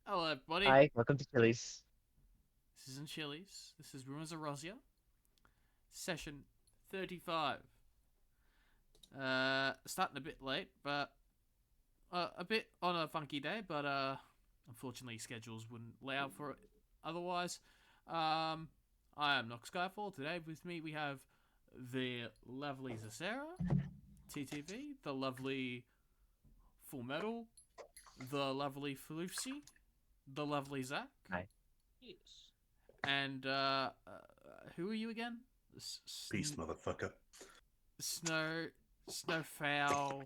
Hello, everybody. Hi, welcome to Chili's. This isn't Chili's. This is Rumors of Rozia, session 35. Starting a bit late, but a bit on a funky day, but unfortunately schedules wouldn't allow for it otherwise. I am Nox Skyfall. Today with me we have the lovely Zacera, TTV, the lovely Full Metal, the lovely Felucci, the lovely Zach, Hi. Yes. and who are you again? Beast motherfucker. Snow, Snowfowl,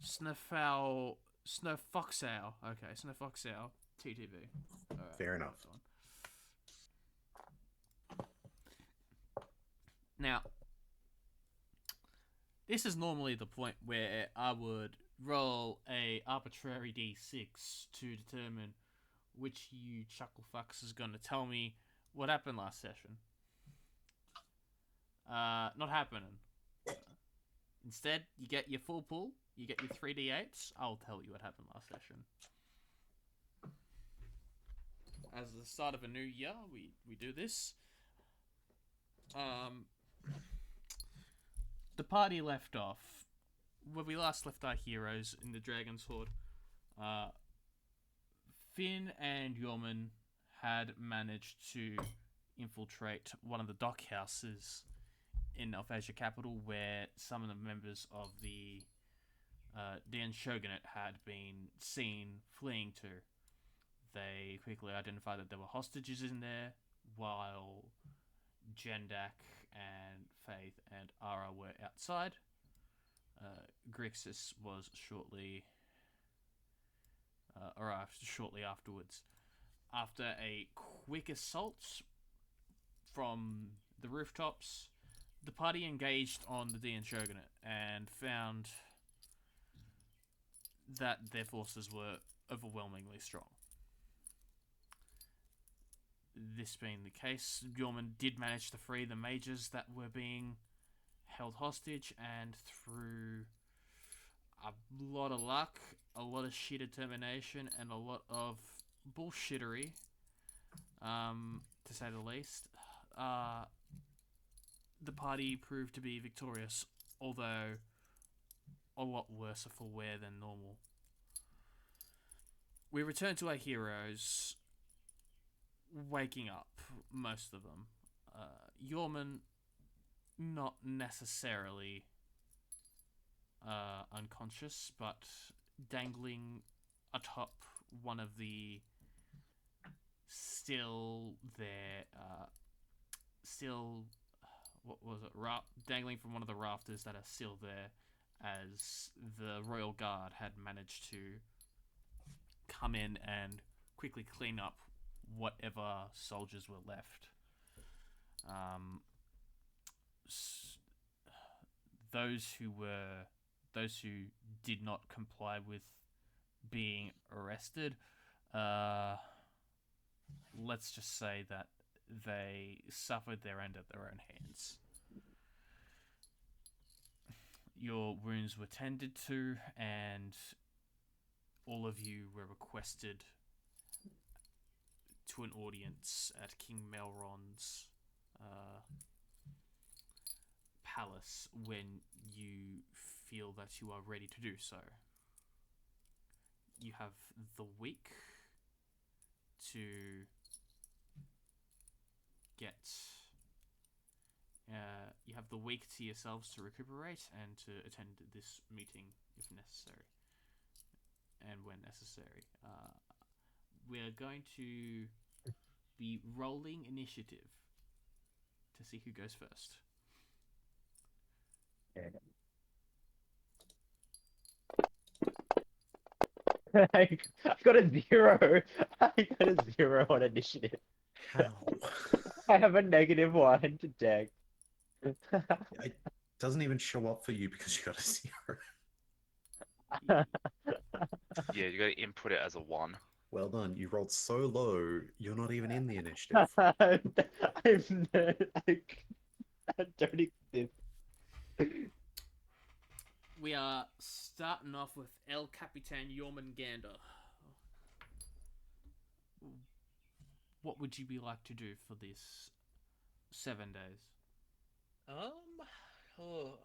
Snowfowl, Snowfoxowl. Okay, Snowfoxowl, TTV. Alright, Fair enough. that's on. Now, this is normally the point where I would roll a arbitrary d6 to determine which you chuckle fucks is going to tell me what happened last session. Not happening. Instead, you get your full pool, you get your 3d8s. I'll tell you what happened last session. As the start of a new year, we do this. The party left off where we last left our heroes in the Dragon's Hoard. Uh, Finn and Yorman had managed to infiltrate one of the dock houses in Nelfasia capital, where some of the members of the Dan Shogunate had been seen fleeing to. They quickly identified that there were hostages in there, while Jendak and Faith and Ara were outside. Grixis was arrived shortly afterwards. After a quick assault from the rooftops, the party engaged on the Dian Shogunate and found that their forces were overwhelmingly strong. This being the case, Bjorman did manage to free the mages that were being held hostage, and through a lot of luck, a lot of sheer determination, and a lot of bullshittery, to say the least, the party proved to be victorious, although a lot worse for wear than normal. We return to our heroes, waking up, most of them. Yorman, not necessarily unconscious, but dangling atop one of the still there, still, what was it? Dangling from one of the rafters that are still there, as the Royal Guard had managed to come in and quickly clean up whatever soldiers were left. Those who did not comply with being arrested, uh, let's just say that they suffered their end at their own hands. Your wounds were tended to, and all of you were requested to an audience at King Melron's palace when you feel that you are ready to do so. You have the week to get. You have the week to yourselves to recuperate and to attend this meeting if necessary, and when necessary. We're going to be rolling initiative to see who goes first. I got a zero. I got a zero on initiative. How? I have a -1 to deck. It doesn't even show up for you because you got a 0. Yeah, you gotta input it as a 1. Well done. You rolled so low, you're not even in the initiative. I'm I don't exist. We are starting off with El Capitan Yorman Gander. what would you be like to do for this 7 days? Oh, for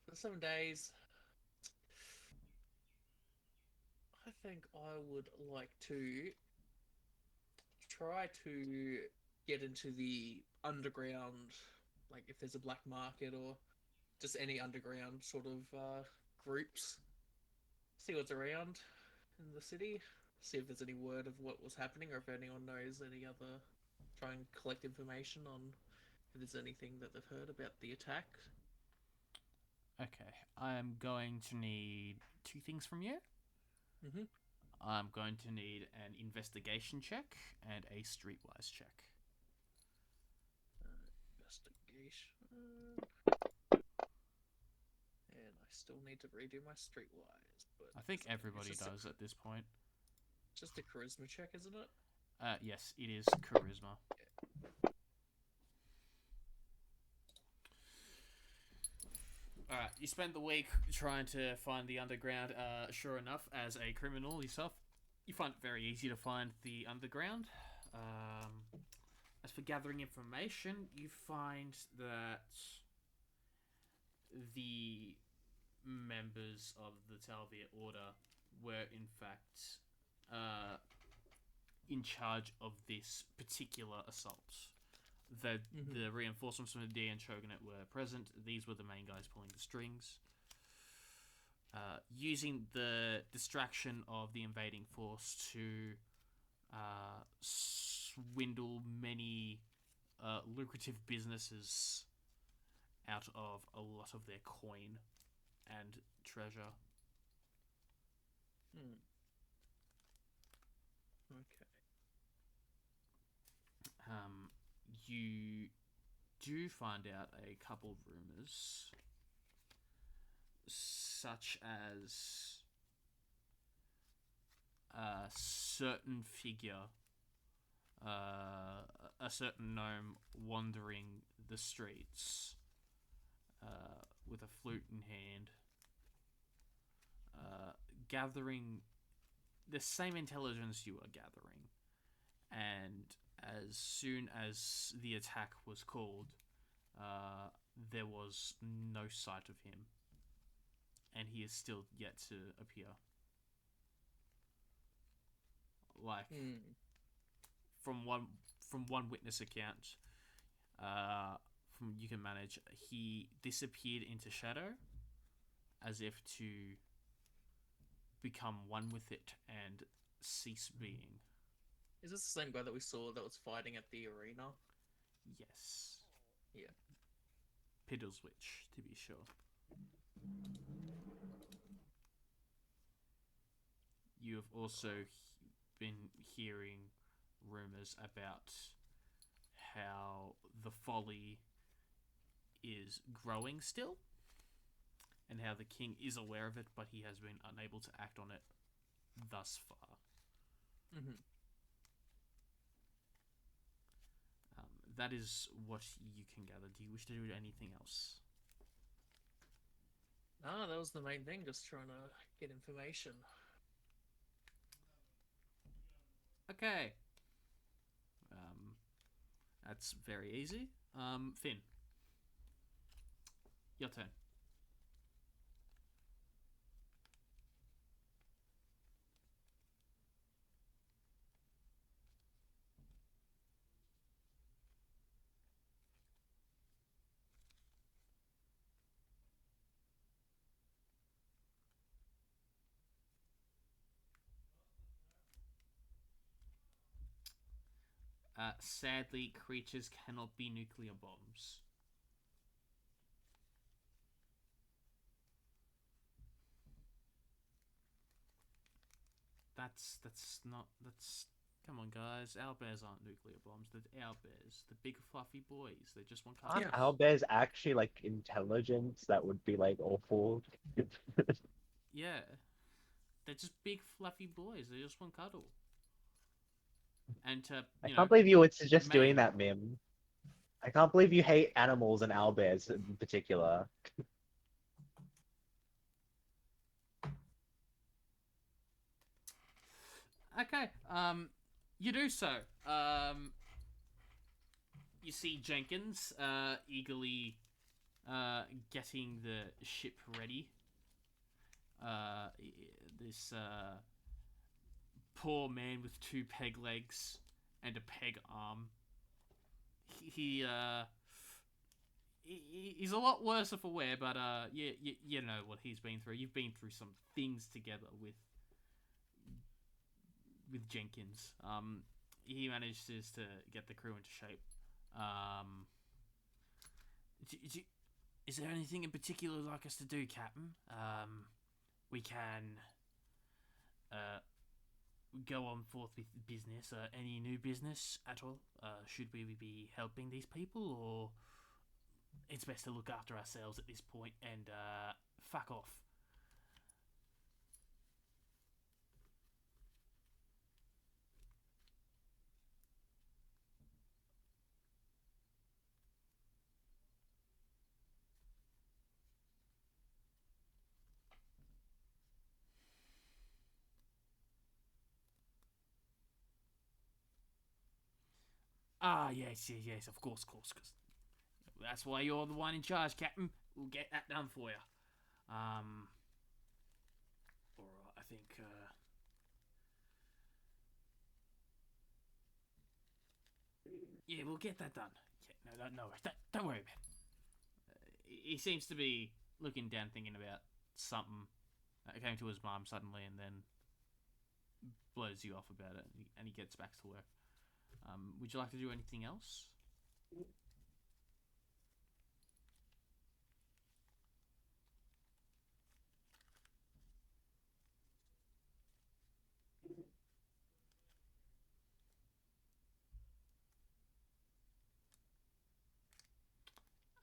the 7 days, I think I would like to try to get into the underground, like if there's a black market or just any underground sort of groups. See what's around in the city. See if there's any word of what was happening, or if anyone knows any other. Try and collect information on if there's anything that they've heard about the attack. Okay, I'm going to need 2 things from you. Mm-hmm. I'm going to need an investigation check and a streetwise check. Investigation. And I still need to redo my streetwise. But I think it's everybody just does at this point. Just a charisma check, isn't it? Yes, it is charisma. Alright, you spend the week trying to find the underground. Sure enough, as a criminal yourself, you find it very easy to find the underground. As for gathering information, you find that the members of the Talvia Order were in fact in charge of this particular assault. The reinforcements from the D and Shogunate were present. These were the main guys pulling the strings. Using the distraction of the invading force to swindle many lucrative businesses out of a lot of their coin and treasure. Okay. You do find out a couple of rumors, such as a certain figure, a certain gnome wandering the streets with a flute in hand, gathering the same intelligence you are gathering. And as soon as the attack was called, there was no sight of him, and he is still yet to appear. Like, from one witness account, from you can manage, he disappeared into shadow, as if to become one with it and cease being. Is this the same guy that we saw that was fighting at the arena? Yes. Yeah. Piddleswitch, to be sure. You have also been hearing rumors about how the folly is growing still, and how the king is aware of it, but he has been unable to act on it thus far. That is what you can gather. Do you wish to do anything else? No, that was the main thing, just trying to get information. Okay. That's very easy. Finn. Your turn. Sadly, creatures cannot be nuclear bombs. Come on, guys. Owlbears aren't nuclear bombs. They're owlbears. The big fluffy boys. They just want Aren't cuddles. owlbears actually like intelligence that would be like awful? Yeah. They're just big fluffy boys. They just want cuddle. And to, I can't believe you would suggest doing mate. that, Mim. I can't believe you hate animals and owlbears in particular. Okay. You do so. you see Jenkins eagerly getting the ship ready. This poor man with 2 peg legs and a peg arm. He's a lot worse for wear, but you know what he's been through. You've been through some things together with Jenkins. He manages to get the crew into shape. Is there anything in particular you'd like us to do, Captain? We can go on forth with business. Any new business at all? Should we be helping these people, or it's best to look after ourselves at this point and fuck off? Ah, yes, of course, cause that's why you're the one in charge, Captain. We'll get that done for you. Alright, I think, yeah, we'll get that done. Yeah, no, don't worry about it. He seems to be looking down, thinking about something that came to his mom suddenly, and then blows you off about it, and he gets back to work. Would you like to do anything else?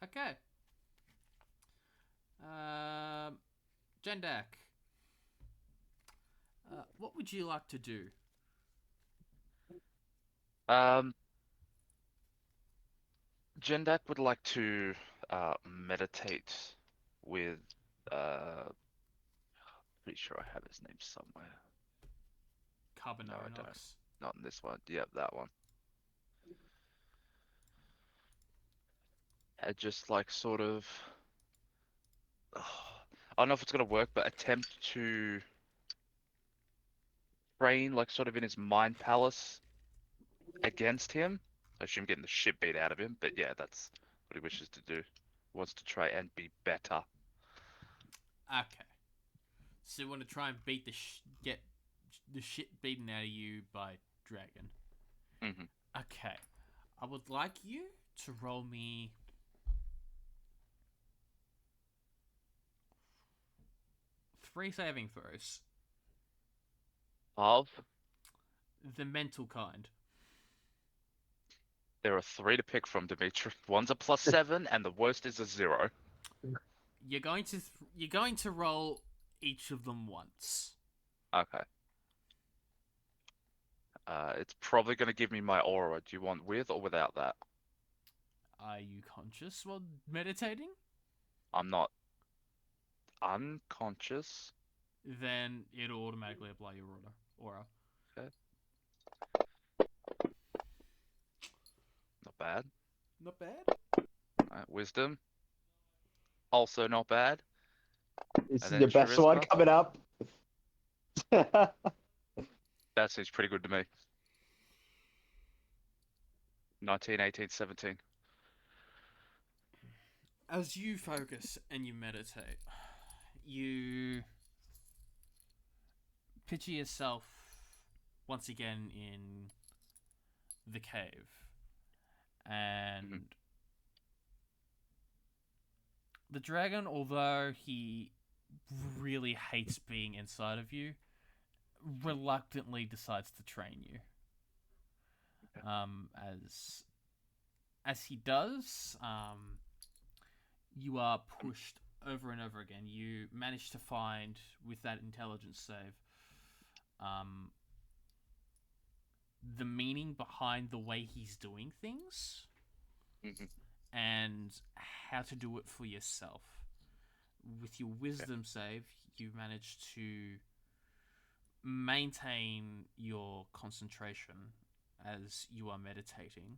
Okay. Jendak. What would you like to do? Jendak would like to meditate with pretty sure I have his name somewhere. No, I don't. Carbonarinox. Not in this one. Yep, that one. And just like sort of I don't know if it's gonna work, but attempt to train like sort of in his mind palace against him. I assume getting the shit beat out of him, but yeah, that's what he wishes to do. He wants to try and be better. Okay. So you want to try and get the shit beaten out of you by Dragon. Mhm. Okay. I would like you to roll me 3 saving throws. Of The mental kind. there are 3 to pick from, Dimitri. One's a +7, and the worst is a 0. You're going to roll each of them once. Okay. It's probably going to give me my aura. Do you want with or without that? Are you conscious while meditating? I'm not unconscious. Then it'll automatically apply your aura. Okay. Not bad. Not bad. Wisdom. Also not bad. This And is then your best one charisma? coming up. That seems pretty good to me. 19, 18, 17. As you focus and you meditate, you picture yourself once again in the cave, and the dragon, although he really hates being inside of you, reluctantly decides to train you. As he does, you are pushed over and over again. You manage to find, with that intelligence save, the meaning behind the way he's doing things, and how to do it for yourself. With your wisdom save, you manage to maintain your concentration as you are meditating,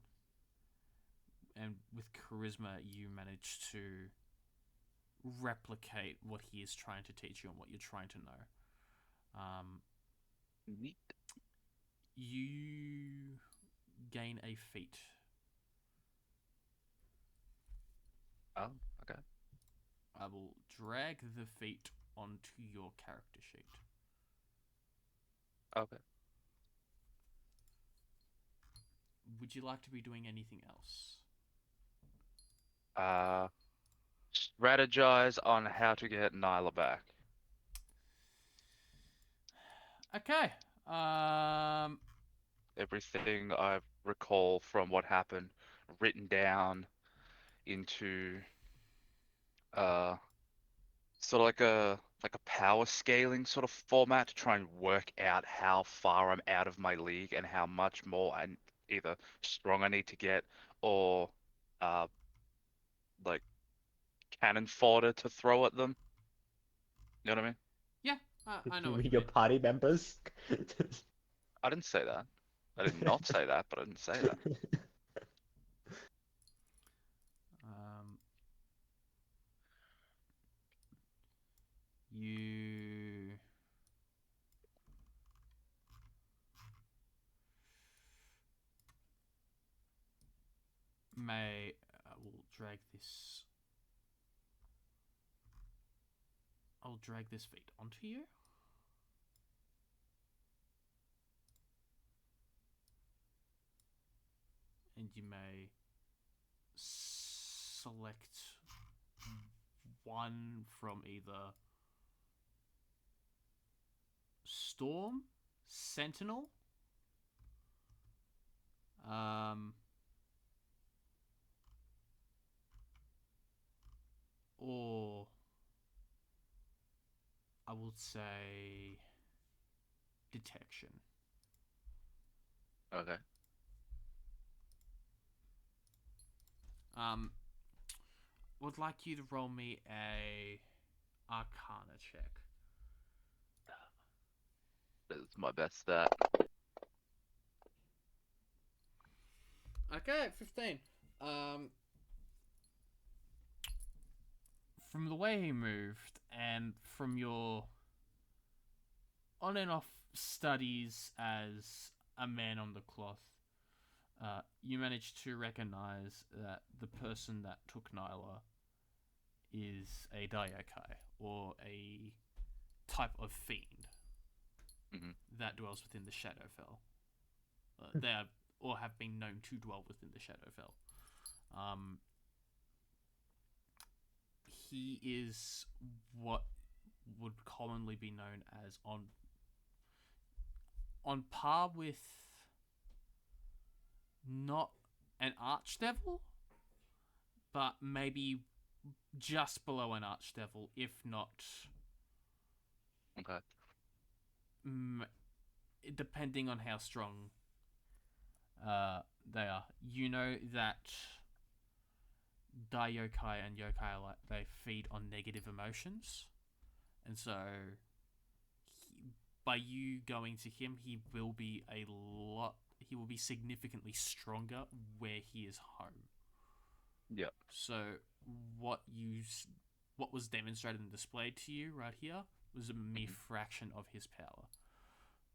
and with charisma, you manage to replicate what he is trying to teach you and what you're trying to know. Neat. You gain a feat. Oh, okay. I will drag the feat onto your character sheet. Okay. Would you like to be doing anything else? Strategize on how to get Nyla back. Okay. Everything I recall from what happened written down into sort of like a power scaling sort of format to try and work out how far I'm out of my league and how much more I either strong I need to get or uh like cannon fodder to throw at them. You know what I mean? Yeah, I know You what mean you your mean. party members? I didn't say that. I did not say that, but I didn't say that. Um, you may. I will drag this. I'll drag this feat onto you. And you may select one from either Storm, Sentinel, or I would say Detection. Okay. Would like you to roll me a Arcana check. That's my best stat. Okay, 15. From the way he moved and from your on and off studies as a man on the cloth, you managed to recognize that the person that took Nyla is a Daiokai, or a type of fiend that dwells within the Shadowfell. They are, or have been known to dwell within the Shadowfell. He is what would commonly be known as on par with not an archdevil, but maybe just below an archdevil, if not Okay. depending on how strong they are. You know that Daiokai and Yokai alike, they feed on negative emotions, and so by you going to him, he will be significantly stronger where he is home. Yep. So what was demonstrated and displayed to you right here was a mere fraction of his power.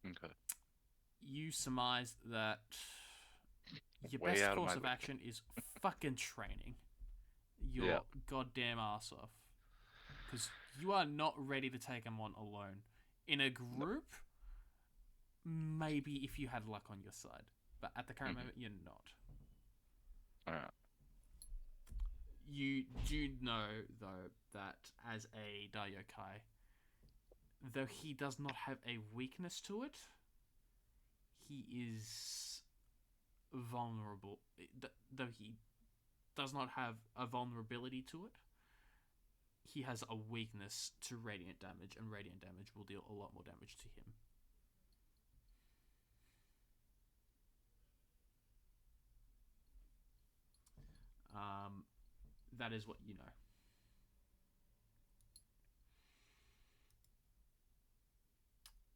Okay. You surmised that your Way best out of course my of league. action is fucking training your Yeah. goddamn ass off, because you are not ready to take him on alone. In a group, maybe if you had luck on your side, but at the current moment, you're not. Alright. You do know, though, that as a Daiokai, though he does not have a weakness to it, he is vulnerable. Though he does not have a vulnerability to it, he has a weakness to radiant damage, and radiant damage will deal a lot more damage to him. That is what you know.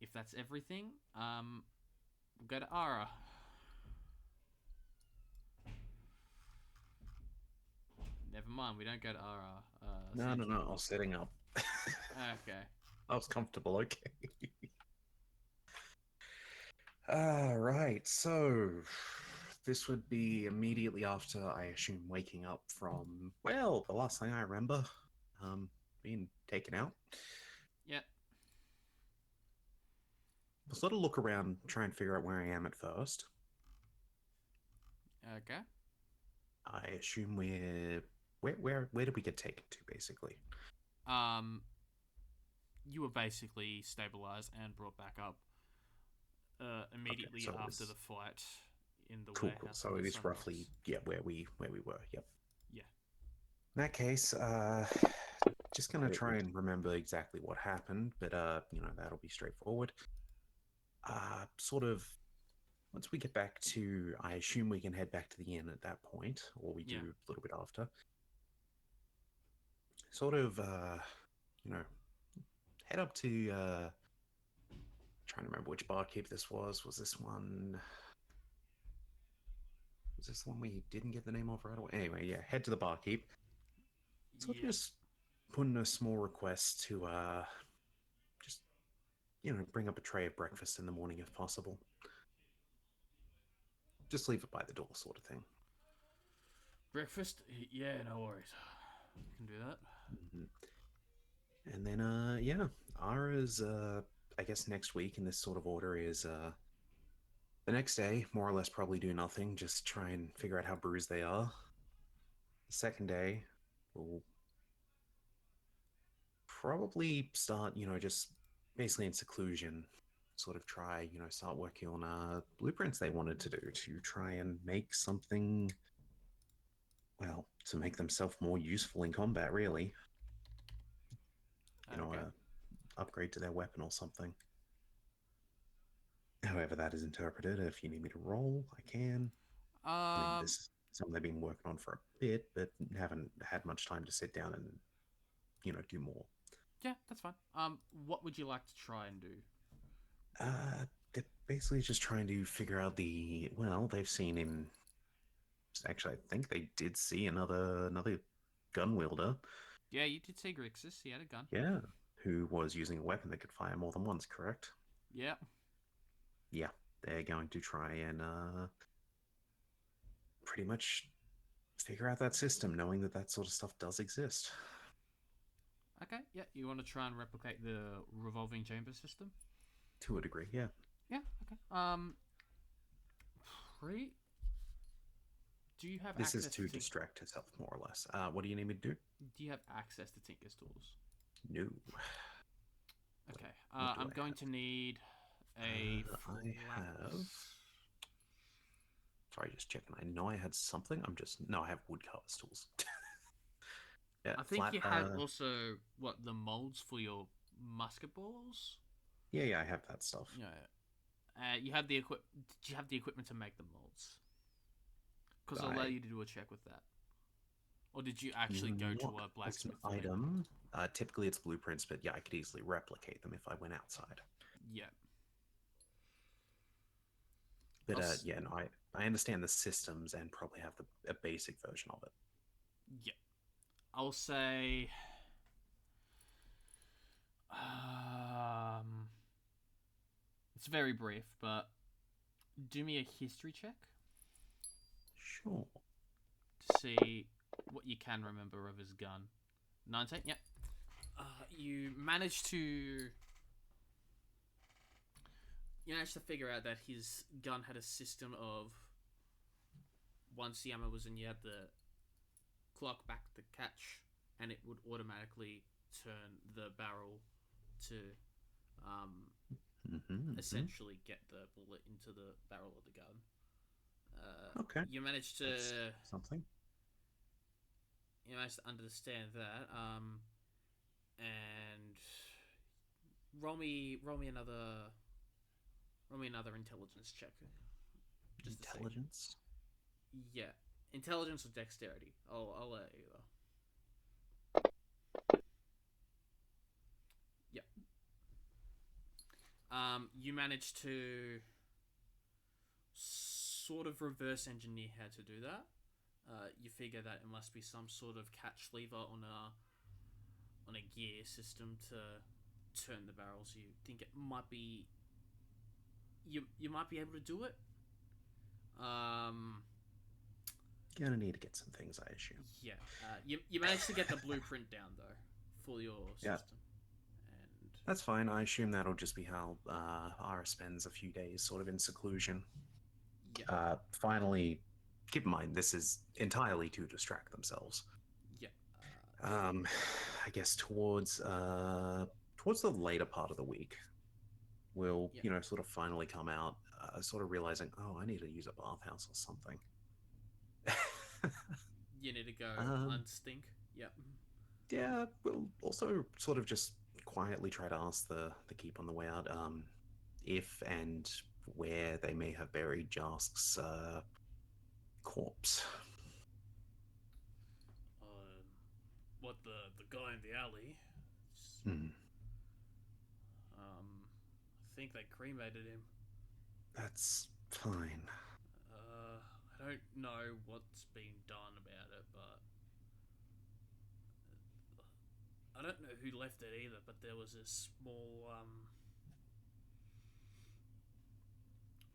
If that's everything, we'll go to Ara. Never mind. We don't go to Ara. No, Central. I was setting up. Okay. I was comfortable, okay. Right, so this would be immediately after, I assume, waking up from, well, the last thing I remember, being taken out. Yeah. I'll sort of look around, try and figure out where I am at first. Okay. I assume where did we get taken to, basically? You were basically stabilized and brought back up immediately so it after was- the fight in the Cool. warehouse. So of it the is roughly, Sunbox. where we were. Yep. Yeah. In that case, just gonna try and remember exactly what happened, but that'll be straightforward. Sort of. Once we get back to, I assume we can head back to the inn at that point, or we do Yeah. a little bit after. Sort of, head up to. Trying to remember which barkeep this was. Was this one? Was this the one we didn't get the name of right away? Anyway, yeah, head to the barkeep. So Yeah. just put in a small request to just bring up a tray of breakfast in the morning if possible. Just leave it by the door, sort of thing. Breakfast? Yeah, no worries. Can do that. Mhm. And then yeah, Ara's I guess next week in this sort of order is the next day, more or less probably do nothing, just try and figure out how bruised they are. The second day, we'll probably start, just basically in seclusion, sort of try, start working on blueprints they wanted to do to try and make something, well, to make themselves more useful in combat, really. Okay. Upgrade to their weapon or something. However that is interpreted, if you need me to roll, I can. I mean, this is something they've been working on for a bit, but haven't had much time to sit down and, do more. Yeah, that's fine. What would you like to try and do? They're basically just trying to figure out they've seen him. Actually, I think they did see another gun wielder. Yeah, you did see Grixis. He had a gun. Yeah, who was using a weapon that could fire more than once. Correct. Yeah. Yeah, they're going to try and pretty much figure out that system, knowing that sort of stuff does exist. Okay. Yeah, you want to try and replicate the revolving chamber system? To a degree, yeah. Yeah. Okay. Pre. Do you have This access is to to distract herself, more or less. What do you need me to do? Do you have access to Tinker's tools? No. Okay. What do I'm I going have? to need a. I flat- have. Sorry, just checking. I know I had something. No, I have woodcutter's tools. Yeah, I think flat, you had also the molds for your musket balls. Yeah, I have that stuff. Yeah. You have the equip. Did you have the equipment to make the molds? Because I'll allow you to do a check with that. Or did you actually go to a Not as blacksmith? an to make them? item. Typically it's blueprints, but yeah, I could easily replicate them if I went outside. Yeah. But I'll s- yeah, no, I understand the systems and probably have a basic version of it. Yeah. I'll say. It's very brief, but do me a history check Sure. to see what you can remember of his gun. 19. Yep. You managed to figure out that his gun had a system of once the ammo was in, you had the clock back the catch, and it would automatically turn the barrel to essentially get the bullet into the barrel of the gun. Okay. You managed to That's something. you managed to understand that. And roll me another intelligence check. Just to see. Intelligence. Yeah, intelligence or dexterity. I'll let you though. Yeah. You managed to sort of reverse engineer how to do that. you figure that it must be some sort of catch lever on a gear system to turn the barrels. You think it might be you might be able to do it. Gonna need to get some things, I assume. Yeah. You managed to get the blueprint down though for your Yeah. system, and That's fine. I assume that'll just be how Ara spends a few days sort of in seclusion. yeah, Finally, keep in mind, this is entirely to distract themselves. yeah. I guess towards the later part of the week, we'll, Yeah. sort of finally come out, sort of realizing, oh, I need to use a bathhouse or something. You need to go Um, unstink. Yep. Yeah, we'll also sort of just quietly try to ask the keep on the way out, if and where they may have buried Jask's corpse. What the guy in the alley? Hmm. I think they cremated him. That's fine. I don't know what's been done about it, but I don't know who left it either. But there was a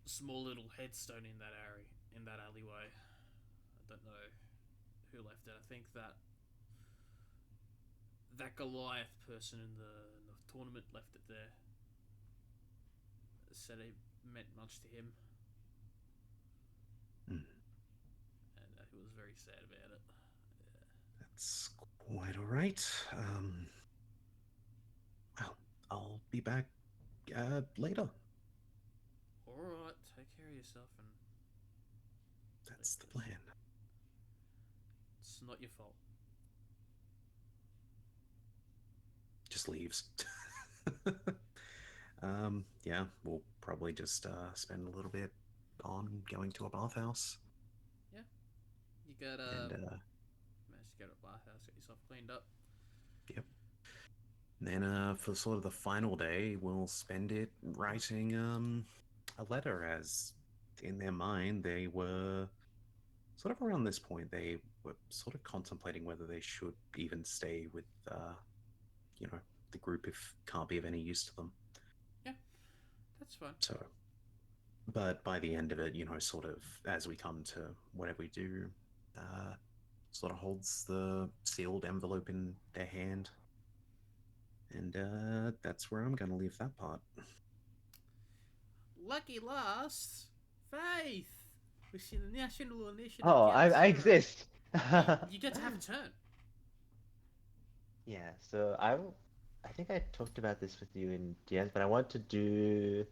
small little headstone in that area, in that alleyway. I don't know who left it. I think that Goliath person in the tournament left it there. Said it meant much to him, Hmm. and he was very sad about it. That's quite all right. Well, I'll be back later. All right, take care of yourself, and That's the plan. it's not your fault. Just leaves. Yeah, we'll probably just spend a little bit on going to a bathhouse. You got And managed to go to a bathhouse, get yourself cleaned up. yep. And then for sort of the final day, we'll spend it writing a letter, as in their mind they were sort of around this point they were sort of contemplating whether they should even stay with the group if can't be of any use to them. That's fine. So, but by the end of it, sort of as we come to whatever we do, sort of holds the sealed envelope in their hand. And that's where I'm going to leave that part. Lucky last, Faith. Wishing the National Initiative. Oh, I Council. exist. You get to have a turn. Yeah, so I think I talked about this with you in DMs, but I want to do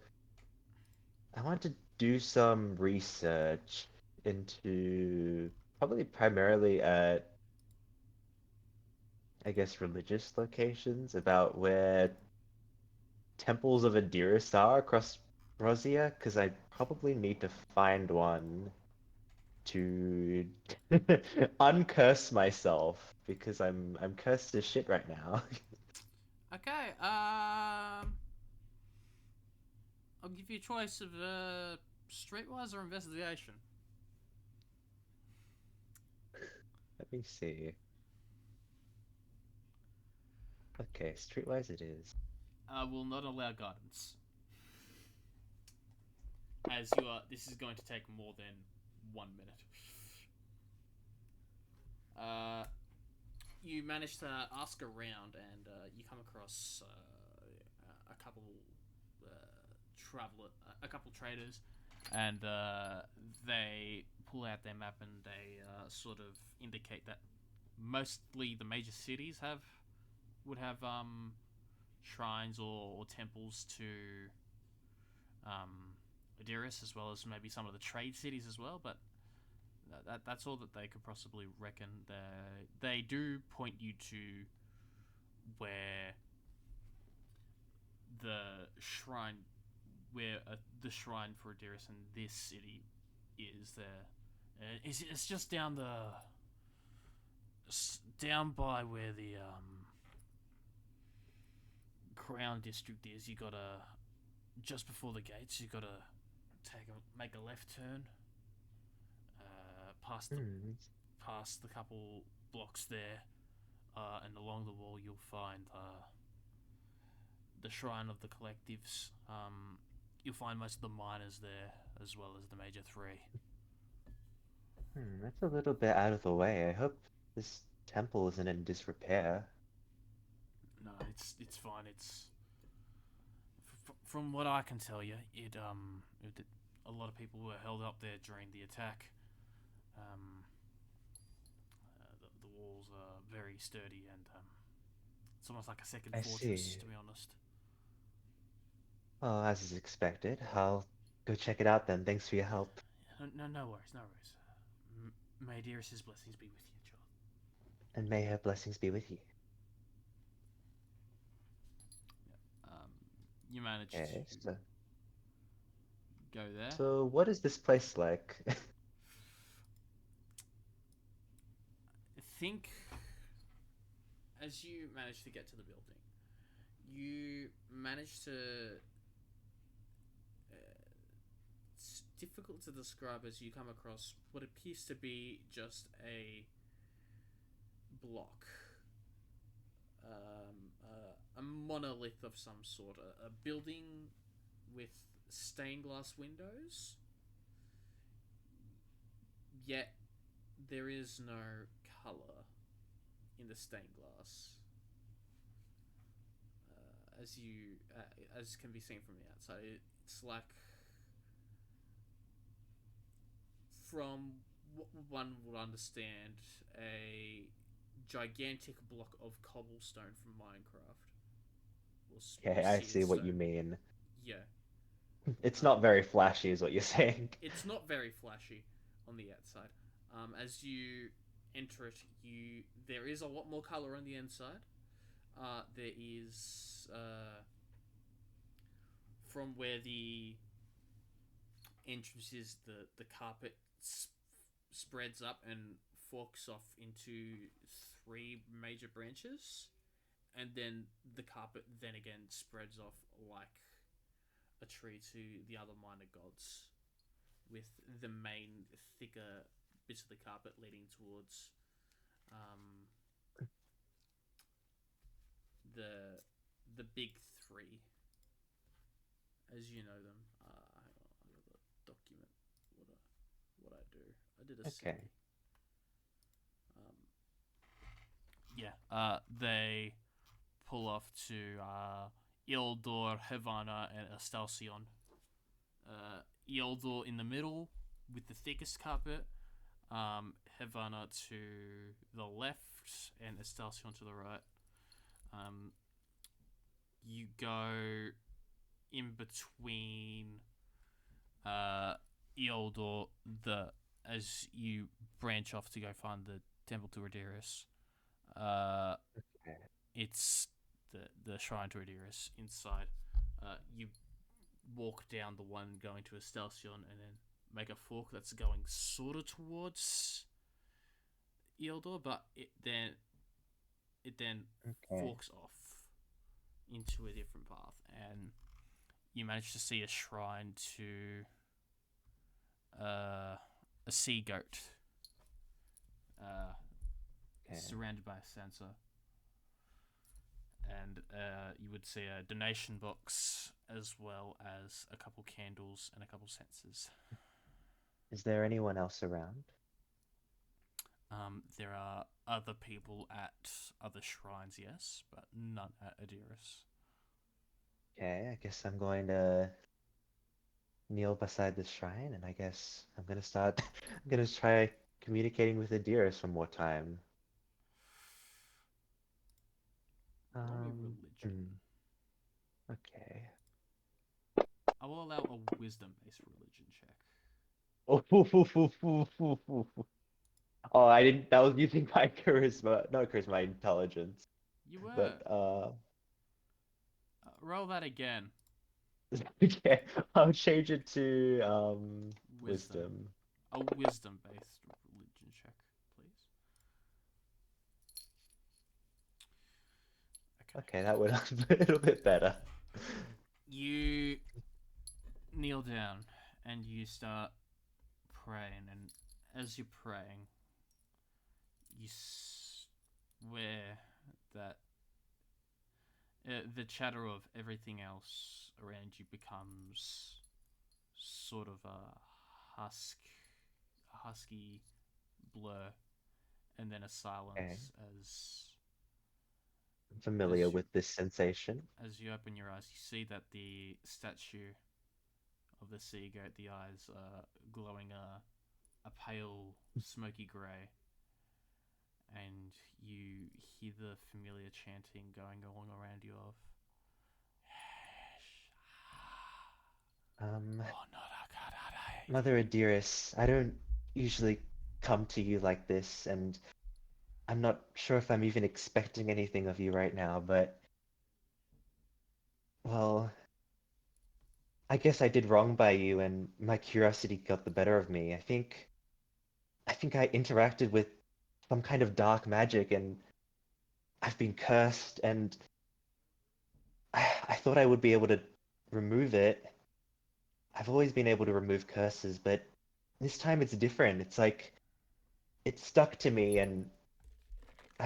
some research into probably primarily at, I guess, religious locations about where temples of Adiris are across Rozia, because I probably need to find one to uncurse myself because I'm cursed as shit right now. Okay. I'll give you a choice of streetwise or investigation. Let me see. Okay, streetwise it is. Will not allow guidance. As this is going to take more than 1 minute. You manage to ask around, and you come across a couple a couple traders, and they pull out their map and they sort of indicate that mostly the major cities would have shrines or temples to Adiris, as well as maybe some of the trade cities as well, but that's all that they could possibly reckon. They do point you to where the shrine for Adiris in this city is there. It's just down by where the Crown District is. You gotta, just before the gates, you gotta make a left turn, past the past the couple blocks there, and along the wall you'll find the shrine of the collectives. You'll find most of the miners there, as well as the major three. That's a little bit out of the way. I hope this temple isn't in disrepair. No, it's fine. From what I can tell you, a lot of people were held up there during the attack. The walls are very sturdy, and it's almost like a second I fortress, see. to be honest. Well, as is expected, I'll go check it out then. Thanks for your help. No worries, no worries. May Dearest's blessings be with you, child. And may her blessings be with you. You managed Okay, to so, go there. so what is this place like? I think as you manage to get to the building, you manage to. It's difficult to describe as you come across what appears to be just a block, a monolith of some sort, a building with stained glass windows. Yet there is no color in the stained glass, as can be seen from the outside. It's like, from what one would understand, a gigantic block of cobblestone from Minecraft. Okay, I see what you stone. mean. Yeah. It's not very flashy, is what you're saying. It's not very flashy on the outside. As you enter it, there is a lot more color on the inside. There is from where the entrance is, the carpet spreads up and forks off into 3 major branches, and then the carpet then again spreads off like a tree to the other minor gods, with the main thicker bits of the carpet leading towards the big 3, as you know them. Hang on, I gotta document what I do. I did a Okay. city. They pull off to Ildor, Havana, and Estalcion. Ildor in the middle with the thickest carpet, Havana to the left, and Estalcion to the right. You go in between Ildor, as you branch off to go find the Temple to Radiris. Okay. It's the Shrine to Radiris inside. You walk down the one going to Estalcion, and then make a fork that's going sort of towards Ildor, but it then Okay. forks off into a different path, and you manage to see a shrine to a sea goat, Okay. surrounded by a censer, and you would see a donation box, as well as a couple candles and a couple censers. Is there anyone else around? There are other people at other shrines, yes, but none at Adiris. Okay, I guess I'm going to kneel beside the shrine, and I guess I'm gonna start. I'm gonna try communicating with the dearest one more time. Roll me religion. Okay. I will allow a wisdom-based religion check. Oh, I didn't. That was using my charisma, not charisma, intelligence. You were. But Roll that again. okay, I'll change it to Wisdom. wisdom. A wisdom-based religion check, please. Okay, that went a little bit better. You kneel down and you start praying, and as you're praying, you swear that the chatter of everything else around you becomes sort of a husky blur, and then a Okay. silence as I'm familiar you, with this sensation. as you open your eyes. You see that the statue of the sea goat, the eyes are glowing a pale smoky grey, and you hear the familiar chanting going along around you of Um, Mother Adiris, I don't usually come to you like this, and I'm not sure if I'm even expecting anything of you right now, but, well, I guess I did wrong by you, and my curiosity got the better of me. I think I interacted with some kind of dark magic, and I've been cursed, and I thought I would be able to remove it. I've always been able to remove curses, but this time it's different. It's like it stuck to me, and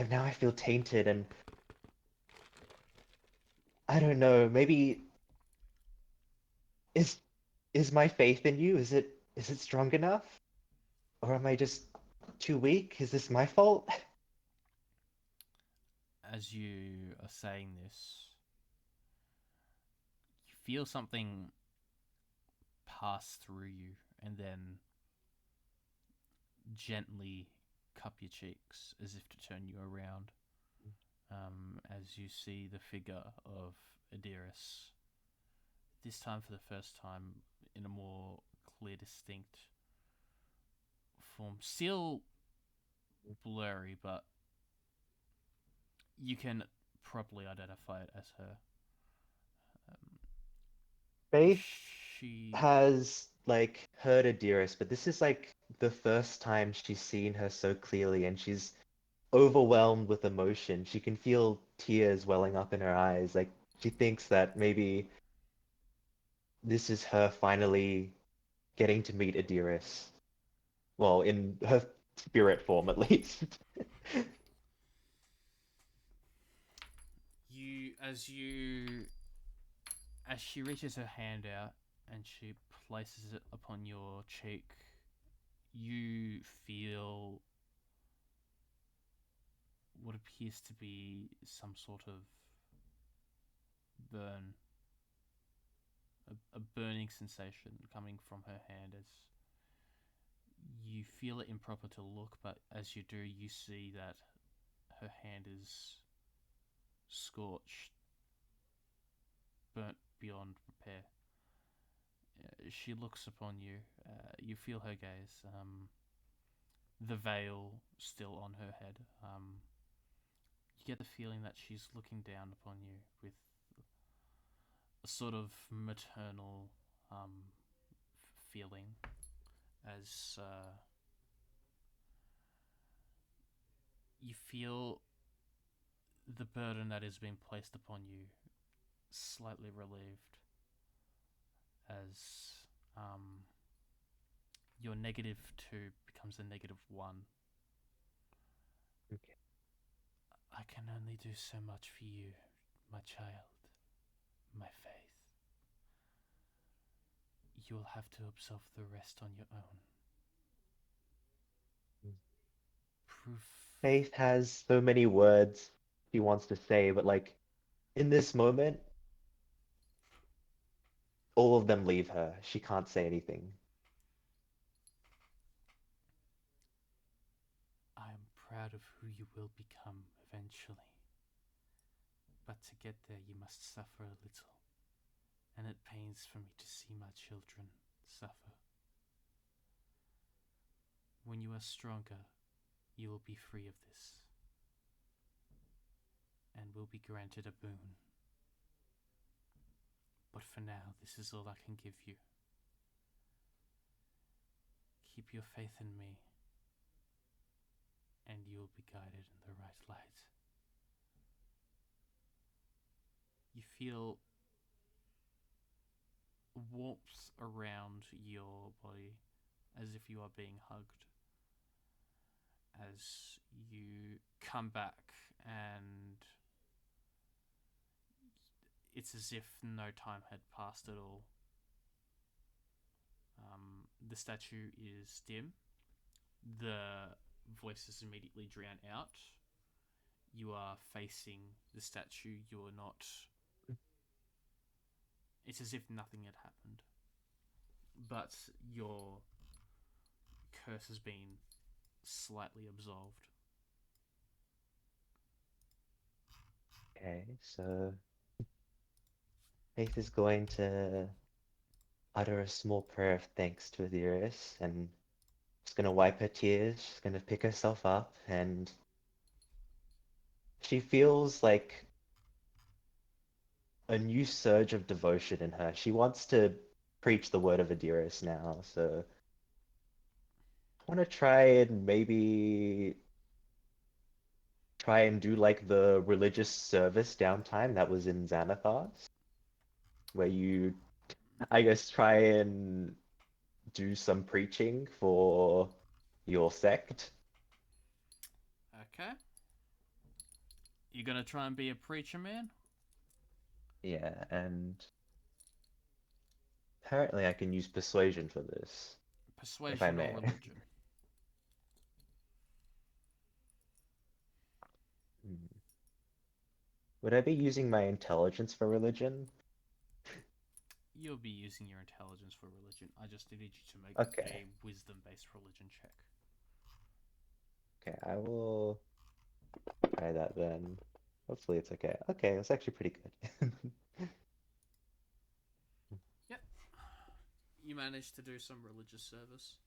now I feel tainted, and I don't know. Maybe is is my faith in you? Is it strong enough, or am I just too weak? Is this my fault? as you are saying this, you feel something pass through you and then gently cup your cheeks as if to turn you around. As you see the figure of Adiris, this time for the first time in a more clear, distinct form. Still blurry, but you can properly identify it as her. Um, Faith she has like heard Adiris, but this is like the first time she's seen her so clearly, and she's overwhelmed with emotion. She can feel tears welling up in her eyes. Like she thinks that maybe this is her finally getting to meet Adiris. Well, in her spirit form at least. you as she reaches her hand out and she places it upon your cheek, you feel what appears to be some sort of burn, a burning sensation coming from her hand as you feel it improper to look, but as you do, you see that her hand is scorched, burnt beyond repair. She looks upon you. You feel her gaze. The veil still on her head. You get the feeling that she's looking down upon you with a sort of maternal feeling as you feel the burden that is being placed upon you slightly relieved as your -2 becomes a -1. Okay. I can only do so much for you, my child, my faith. You'll have to absorb the rest on your own. Proof. Faith has so many words she wants to say, but like in this moment, all of them leave her. She can't say anything. I am proud of who you will become eventually. But to get there, you must suffer a little. And it pains for me to see my children suffer. When you are stronger, you will be free of this, and will be granted a boon. But for now, this is all I can give you. Keep your faith in me, and you will be guided in the right light. You feel warmth around your body as if you are being hugged, as you come back, and it's as if no time had passed at all. The statue is dim. The voices immediately drown out. You are facing the statue. You are not. It's as if nothing had happened. But your curse has been slightly absolved. Okay, so Faith is going to utter a small prayer of thanks to Adyrus and she's going to wipe her tears. She's going to pick herself up and she feels like a new surge of devotion in her. She wants to preach the word of Adyrus now, so I want to try and do like the religious service downtime that was in Xanathars, where you, I guess, try and do some preaching for your sect. Okay. You gonna try and be a preacher man? Yeah, and apparently I can use persuasion for this, if I Persuasion or may. religion? Hmm. Would I be using my intelligence for religion? You'll be using your intelligence for religion. I just needed you to make Okay. a wisdom-based religion check. Okay, I will try that then. Hopefully it's okay. Okay, that's actually pretty good. Yep. You managed to do some religious service.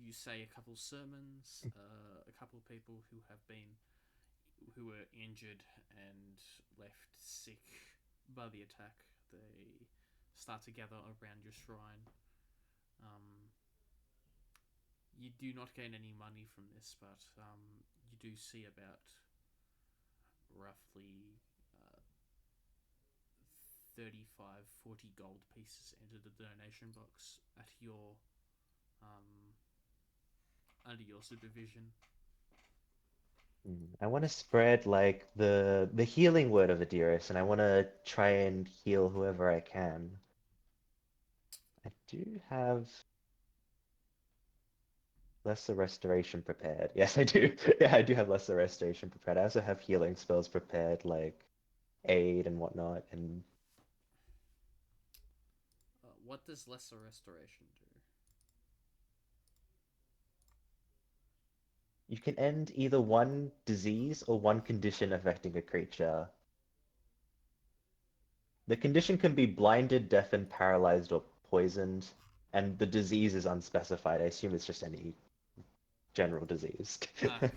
You say a couple sermons. A couple of people who were injured and left sick by the attack. They start to gather around your shrine. You do not gain any money from this, but you do see about roughly 35, 40 gold pieces enter the donation box at your under your supervision. I want to spread like the healing word of Adyrus, and I want to try and heal whoever I can. I do have lesser restoration prepared. Yes, I do. Yeah, I do have lesser restoration prepared. I also have healing spells prepared, like aid and whatnot, and What does lesser restoration do? you can end either one disease or one condition affecting a creature. The condition can be blinded, deafened, paralyzed, or poisoned, and the disease is unspecified. I assume it's just any general disease. Okay.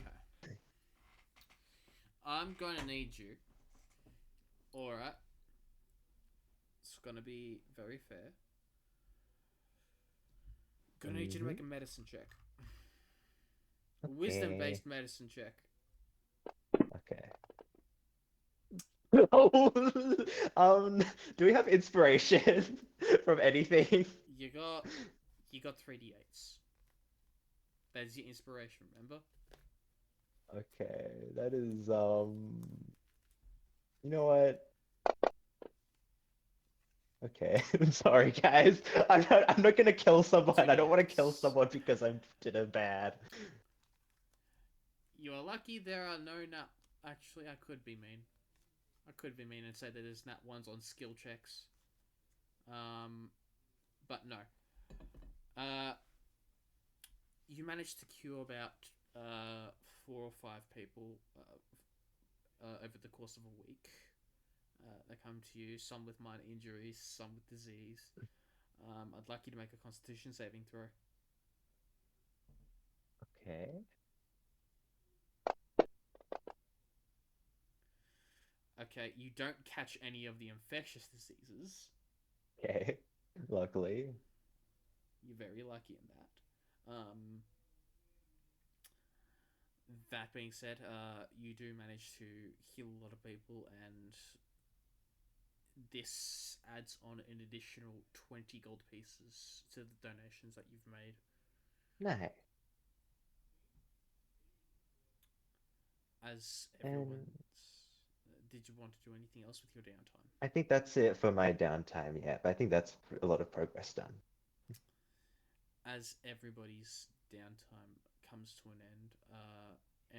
I'm going to need you. Alright. It's going to be very fair. Going to need you to make a medicine check. Wisdom-based medicine check. Okay. Oh, do we have inspiration from anything? You got 3d8s. That's your inspiration, remember? Okay, that is you know what? Okay, I'm sorry guys. I'm not gonna kill someone. I don't want to kill someone because I did a bad. You are lucky there are no nat. Actually, I could be mean. I could be mean and say that there's nat ones on skill checks. But no. You managed to cure about 4 or 5 people over the course of a week. They come to you, some with minor injuries, some with disease. I'd like you to make a Constitution saving throw. Okay. Okay, you don't catch any of the infectious diseases. Okay. Luckily. You're very lucky in that. That being said, you do manage to heal a lot of people, and this adds on an additional 20 gold pieces to the donations that you've made. Nice. As And everyone's, did you want to do anything else with your downtime? I think that's it for my downtime. Yeah, but I think that's a lot of progress done. As everybody's downtime comes to an end,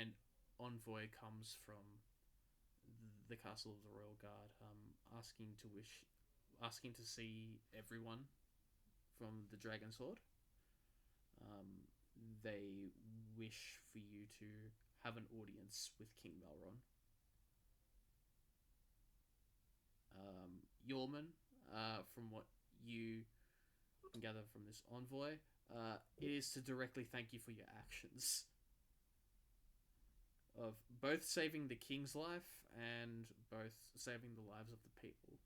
an envoy comes from the castle of the royal guard, asking to see everyone from the Dragon's Hoard. They wish for you to have an audience with King Melron. Yorman, from what you can gather from this envoy, it is to directly thank you for your actions of both saving the king's life and both saving the lives of the people.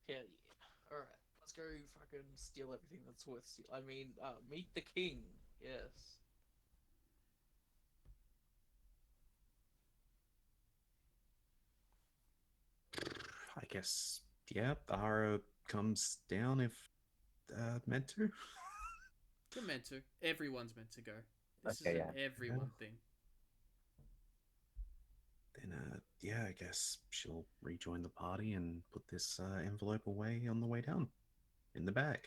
Hell yeah. Alright, let's go fucking steal everything that's worth steal. I mean, meet the king. Yes. I guess, yeah, Ara comes down if meant to. You're meant to. Everyone's meant to go. This Okay, is yeah. an everyone thing. Then, yeah, I guess she'll rejoin the party and put this envelope away on the way down in the bag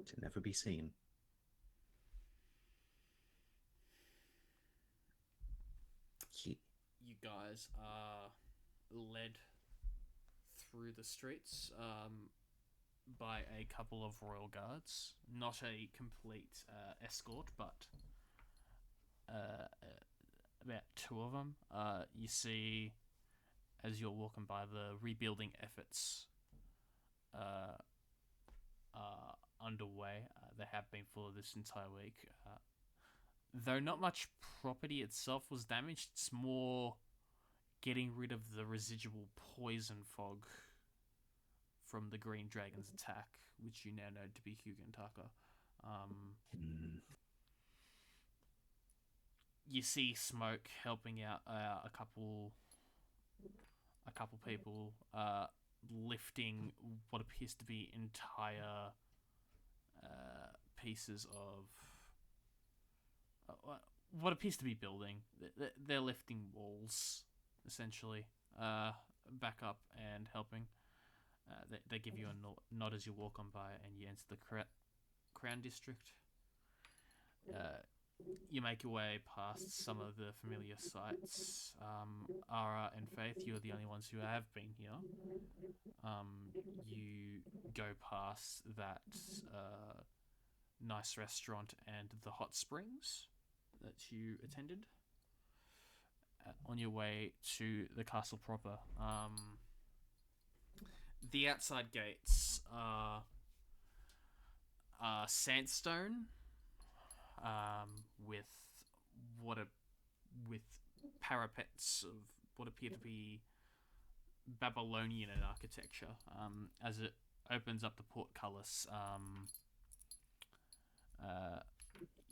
to never be seen. You guys are led through the streets by a couple of royal guards. Not a complete escort, but about two of them. You see, as you're walking by, the rebuilding efforts are underway. They have been for this entire week. Though not much property itself was damaged, it's more getting rid of the residual poison fog from the Green Dragon's attack, which you now know to be Hugo Tucker. You see Smoke helping out a couple people lifting what appears to be entire pieces of what appears to be building. They're lifting walls, essentially, back up and helping. They give you a nod as you walk on by, and you enter the Crown District. You make your way past some of the familiar sights. Ara and Faith, you're the only ones who have been here. You go past that nice restaurant and the hot springs that you attended on your way to the castle proper. The outside gates are sandstone, with parapets of what appear to be Babylonian in architecture. As it opens up the portcullis,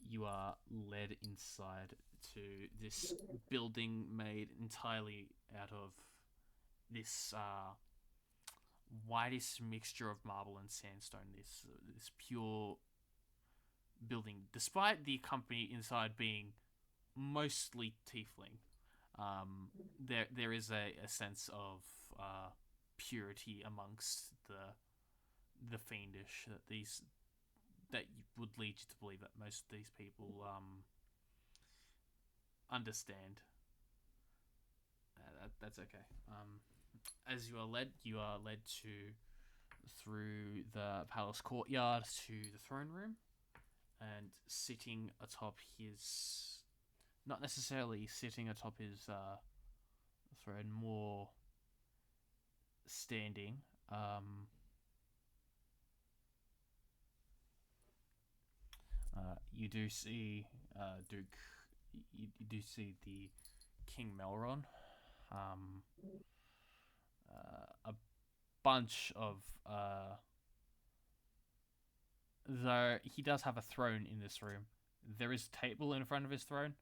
you are led inside to this building made entirely out of this whitest mixture of marble and sandstone. This pure building, despite the company inside being mostly tiefling. There is a sense of purity amongst the fiendish that would lead you to believe that most of these people understand. That's okay. As you are led through the palace courtyard to the throne room, and sitting atop his, not necessarily sitting atop his throne, more standing. You do see Duke. You do see the King Melron. A bunch of though he does have a throne in this room, there is a table in front of his throne,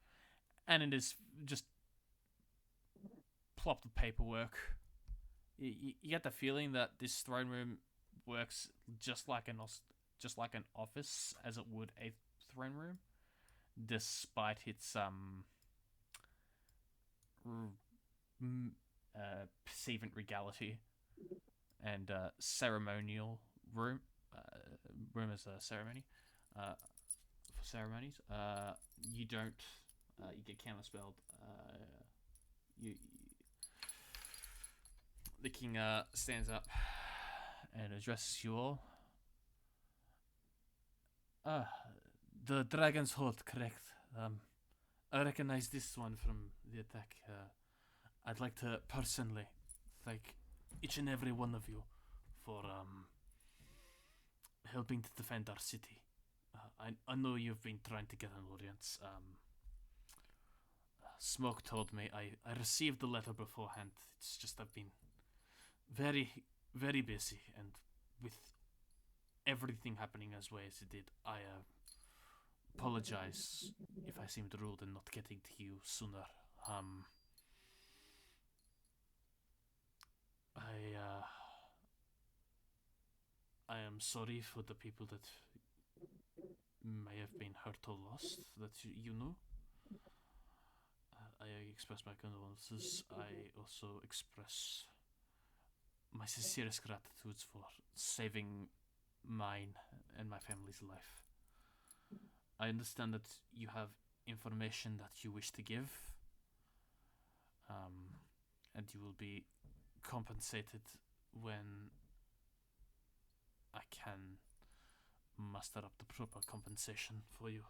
and it is just plopped with paperwork. You get the feeling that this throne room works just like an office as it would a throne room. despite its perceived regality and ceremonial room. Room as a ceremony. For ceremonies, you don't. You get counterspelled. The king stands up and addresses you all. The dragon's hold, correct. I recognize this one from the attack. I'd like to personally thank each and every one of you for helping to defend our city. I know you've been trying to get an audience. Smoke told me I received the letter beforehand. It's just I've been very, very busy, and with everything happening as way as it did, I apologize if I seemed rude in not getting to you sooner. I am sorry for the people that may have been hurt or lost that you knew. I express my condolences. I also express my sincerest gratitude for saving mine and my family's life. I understand that you have information that you wish to give, and you will be compensated when I can muster up the proper compensation for you.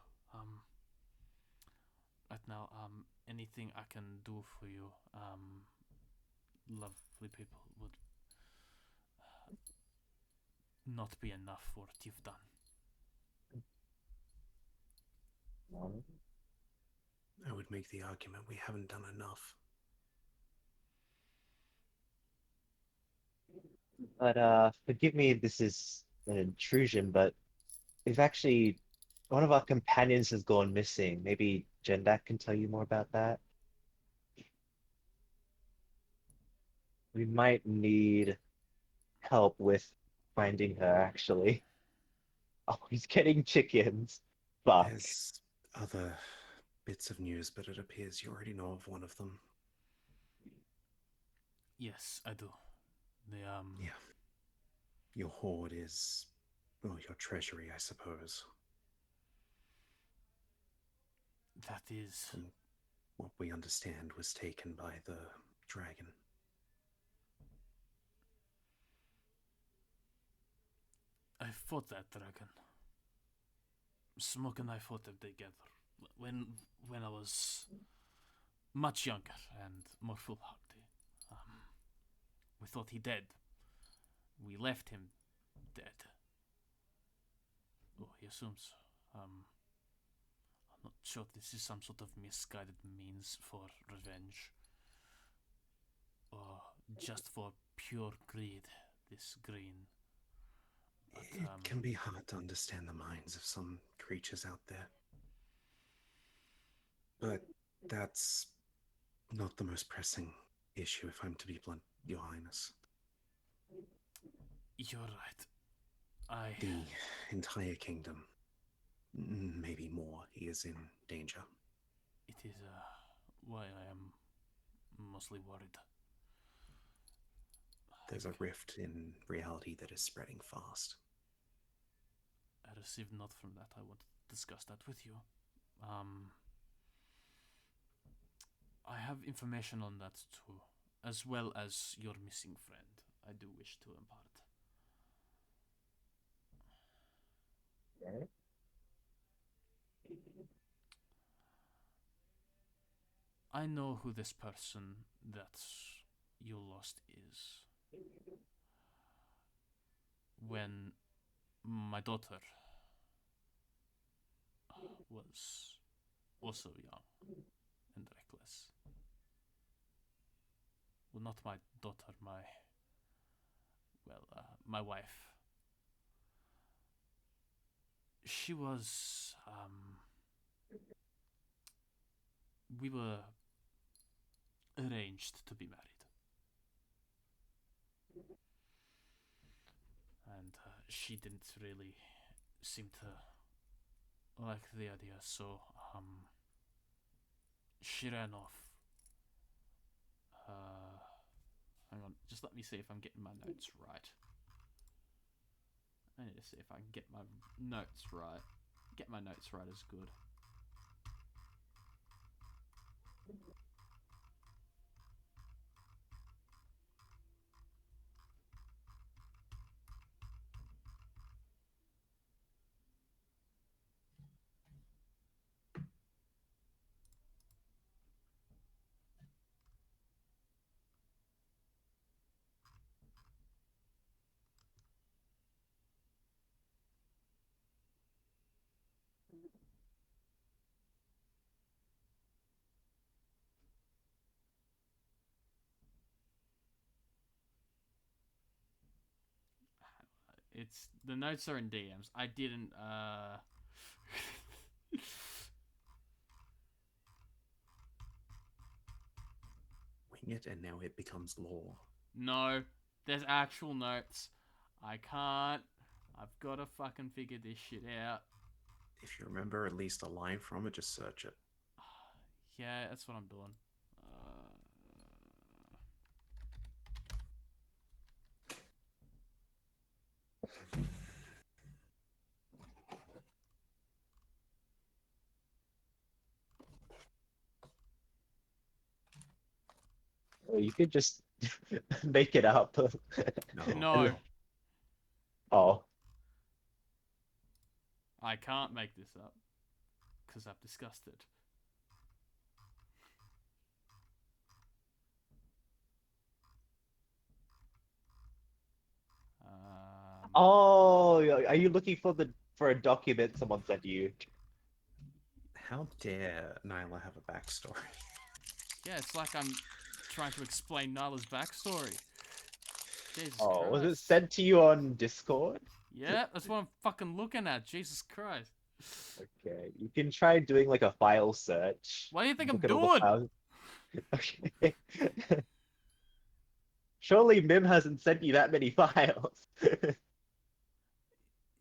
Right now, anything I can do for you, lovely people, would not be enough for what you've done. I would make the argument we haven't done enough. But forgive me if this is an intrusion, but we've actually one of our companions has gone missing. Maybe Jendak can tell you more about that. We might need help with finding her, actually. Oh, he's getting chickens. Fuck. There's other bits of news, but it appears you already know of one of them. Yes, I do. Yeah. Your hoard is, well, your treasury, I suppose. That is... From what we understand was taken by the dragon. I fought that dragon. Smoke and I fought them together when I was much younger and more foolhardy. We thought he dead. We left him dead. Oh, he assumes. I'm not sure if this is some sort of misguided means for revenge, or just for pure greed. This green. But, it can be hard to understand the minds of some creatures out there. But that's not the most pressing issue, if I'm to be blunt, Your Highness. You're right. The entire kingdom, maybe more, is in danger. It is why I am mostly worried. There's a rift in reality that is spreading fast. I received not from that. I want to discuss that with you. I have information on that too, as well as your missing friend. I do wish to impart. Okay. I know who this person that you lost is. When my daughter was also young and reckless. Well, not my daughter, my wife. She was, we were arranged to be married. And she didn't really seem to like the idea, so Shiranov. Hang on, just let me see if I'm getting my notes right. I need to see if I can get my notes right. Get my notes right is good. It's the notes are in DMs. I didn't Wing it, and now it becomes law. No, there's actual notes. I can't. I've got to fucking figure this shit out. If you remember at least a line from it, just search it. Yeah, that's what I'm doing. Or you could just make it up. No, Oh, I can't make this up because I've discussed it. oh, are you looking for a document someone sent you? How dare Nyla have a backstory? Yeah, it's like I'm trying to explain Nyla's backstory. Jesus Oh, Christ. was it sent to you on Discord? Yeah, that's what I'm fucking looking at. Jesus Christ. Okay, you can try doing like a file search. What do you think I'm Look at all the doing? files. Okay. Surely Mim hasn't sent you that many files.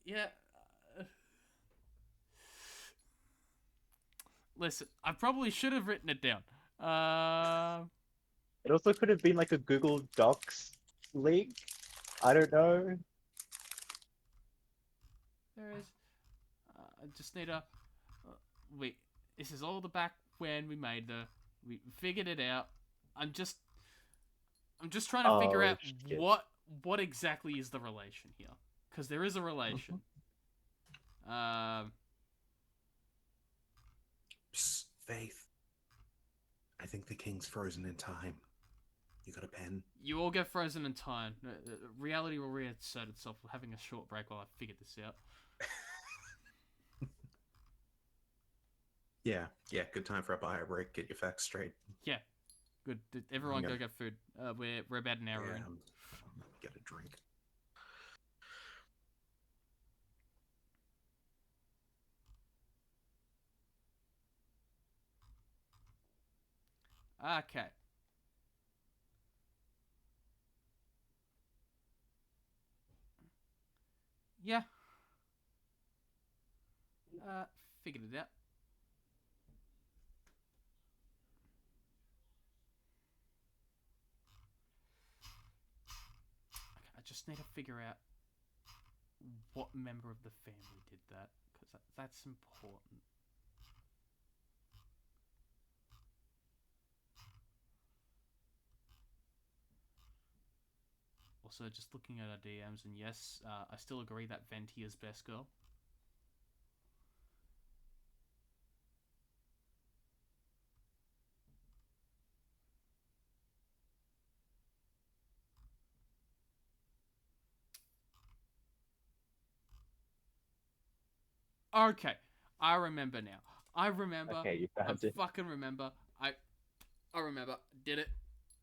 Yeah. Listen, I probably should have written it down. It also could have been like a Google Docs link. I don't know. There is. I just need a. Wait, this is all the back when we made the. We figured it out. I'm just trying to figure Oh, out shit. what exactly is the relation here, because there is a relation. Psst, Faith. I think the king's frozen in time. You got a pen? You all get frozen in time. Reality will reassert itself. We're having a short break while I figure this out. Yeah, good time for a bio break. Get your facts straight. Yeah, good. Everyone Hang go on. get food. We're about an hour Yeah, in. get a drink. Okay. Yeah. Figured it out. Okay, I just need to figure out what member of the family did that, because that's important. Also, just looking at our DMs, and yes, I still agree that Venti is best girl. Okay, I remember now. I remember. Okay, you I found it. fucking remember. I remember. Did it.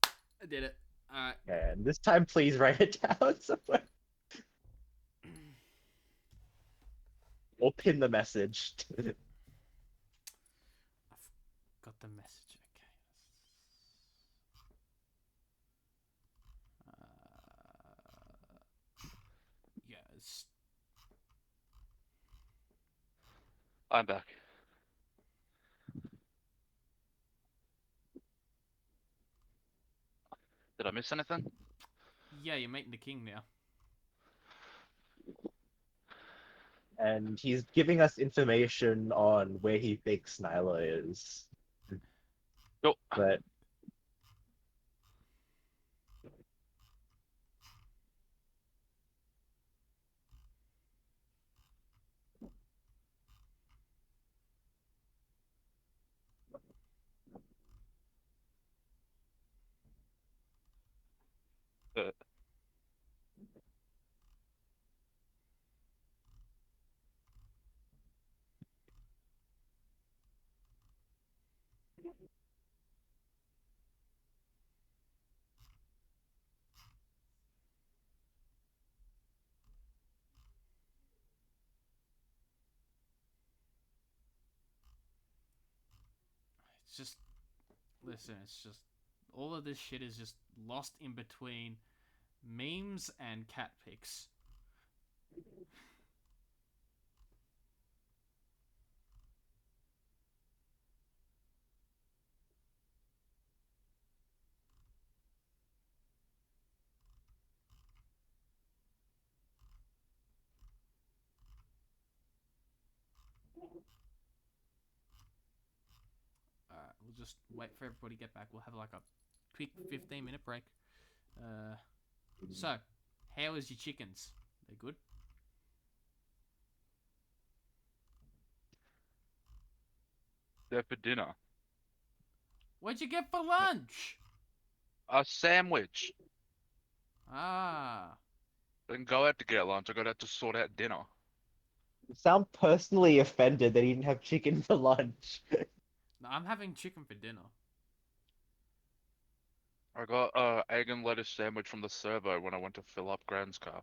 I did it. Alright. Okay, and this time please write it down somewhere. Or pin the message. I've got the message. Okay. Yes. I'm back. Did I miss anything? Yeah, you're meeting the king now. And he's giving us information on where he thinks Nyla is. Yo, But uh, It's just listen. It's just all of this shit is just lost in between memes and cat pics. Alright, we'll just wait for everybody to get back. We'll have like a quick 15-minute break. So, how is your chickens? They're good? there for dinner. What'd you get for lunch? A sandwich. Ah. I didn't go out to get lunch. I got out to sort out dinner. you sound personally offended that he didn't have chicken for lunch. No, I'm having chicken for dinner. I got egg and lettuce sandwich from the servo when I went to fill up Grand's car.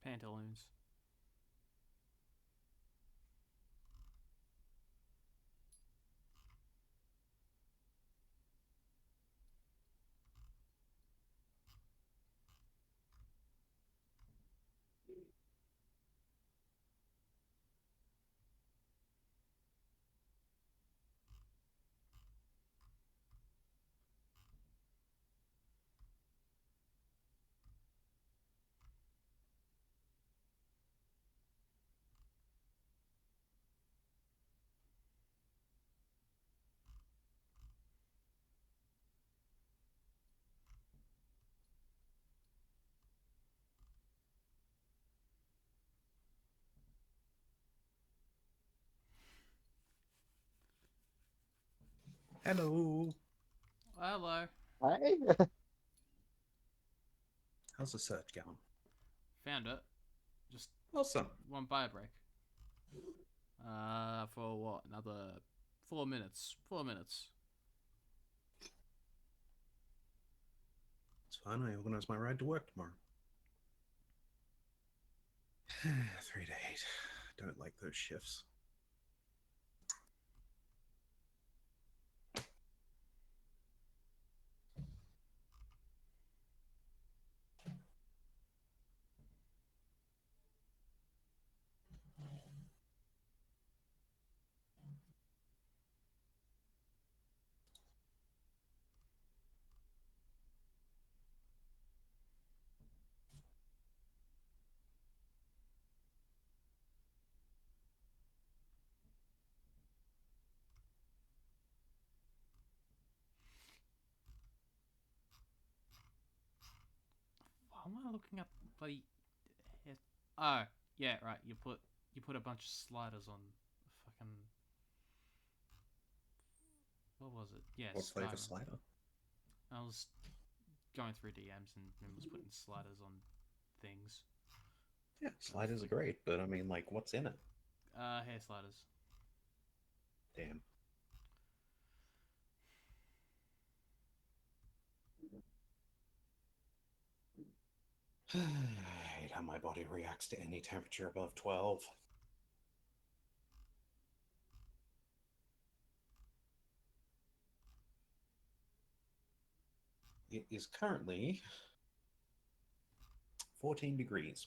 Pantaloons. Hello. Hello. Hi. How's the search going? Found it. Just Awesome. one bio break. For what? Another 4 minutes. 4 minutes. It's fine. I organize my ride to work tomorrow. 3 to 8. Don't like those shifts. Why am I looking up bloody? Oh, yeah, right. You put a bunch of sliders on fucking. What was it? Yeah, What flavor Skyrim. slider? I was going through DMs and was putting sliders on things. Yeah, sliders are great, but I mean, like, what's in it? Hair sliders. Damn. I hate how my body reacts to any temperature above 12. It is currently 14 degrees,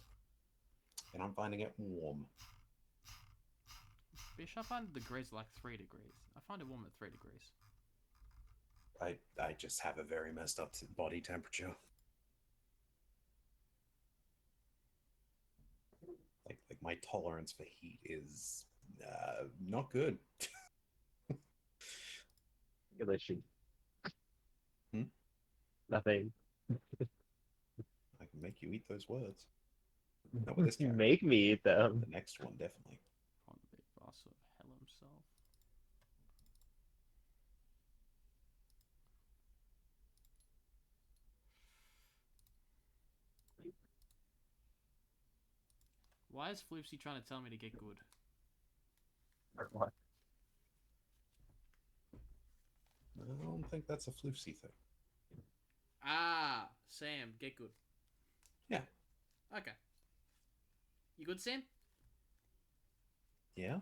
and I'm finding it warm. Bish, I find degrees like 3 degrees. I find it warm at 3 degrees. I just have a very messed up body temperature. Like my tolerance for heat is not good. Regulation. Hmm? Nothing. I can make you eat those words. Not with this You character. make me eat them. The next one, definitely. On the big boss of hell himself. Why is Floopsy trying to tell me to get good? What? I don't think that's a floofsy thing. Ah, Sam, get good. Yeah. Okay. You good, Sam? Yeah?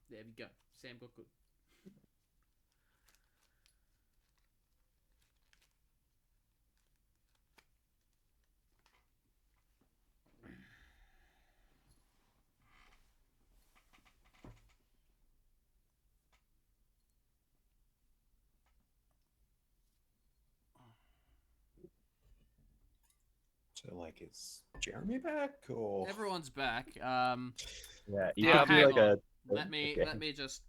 There we go. Sam got good. So, like, is Jeremy back, or...? Everyone's back. Yeah, you Yeah, could do hang like on. a. Let me Okay. just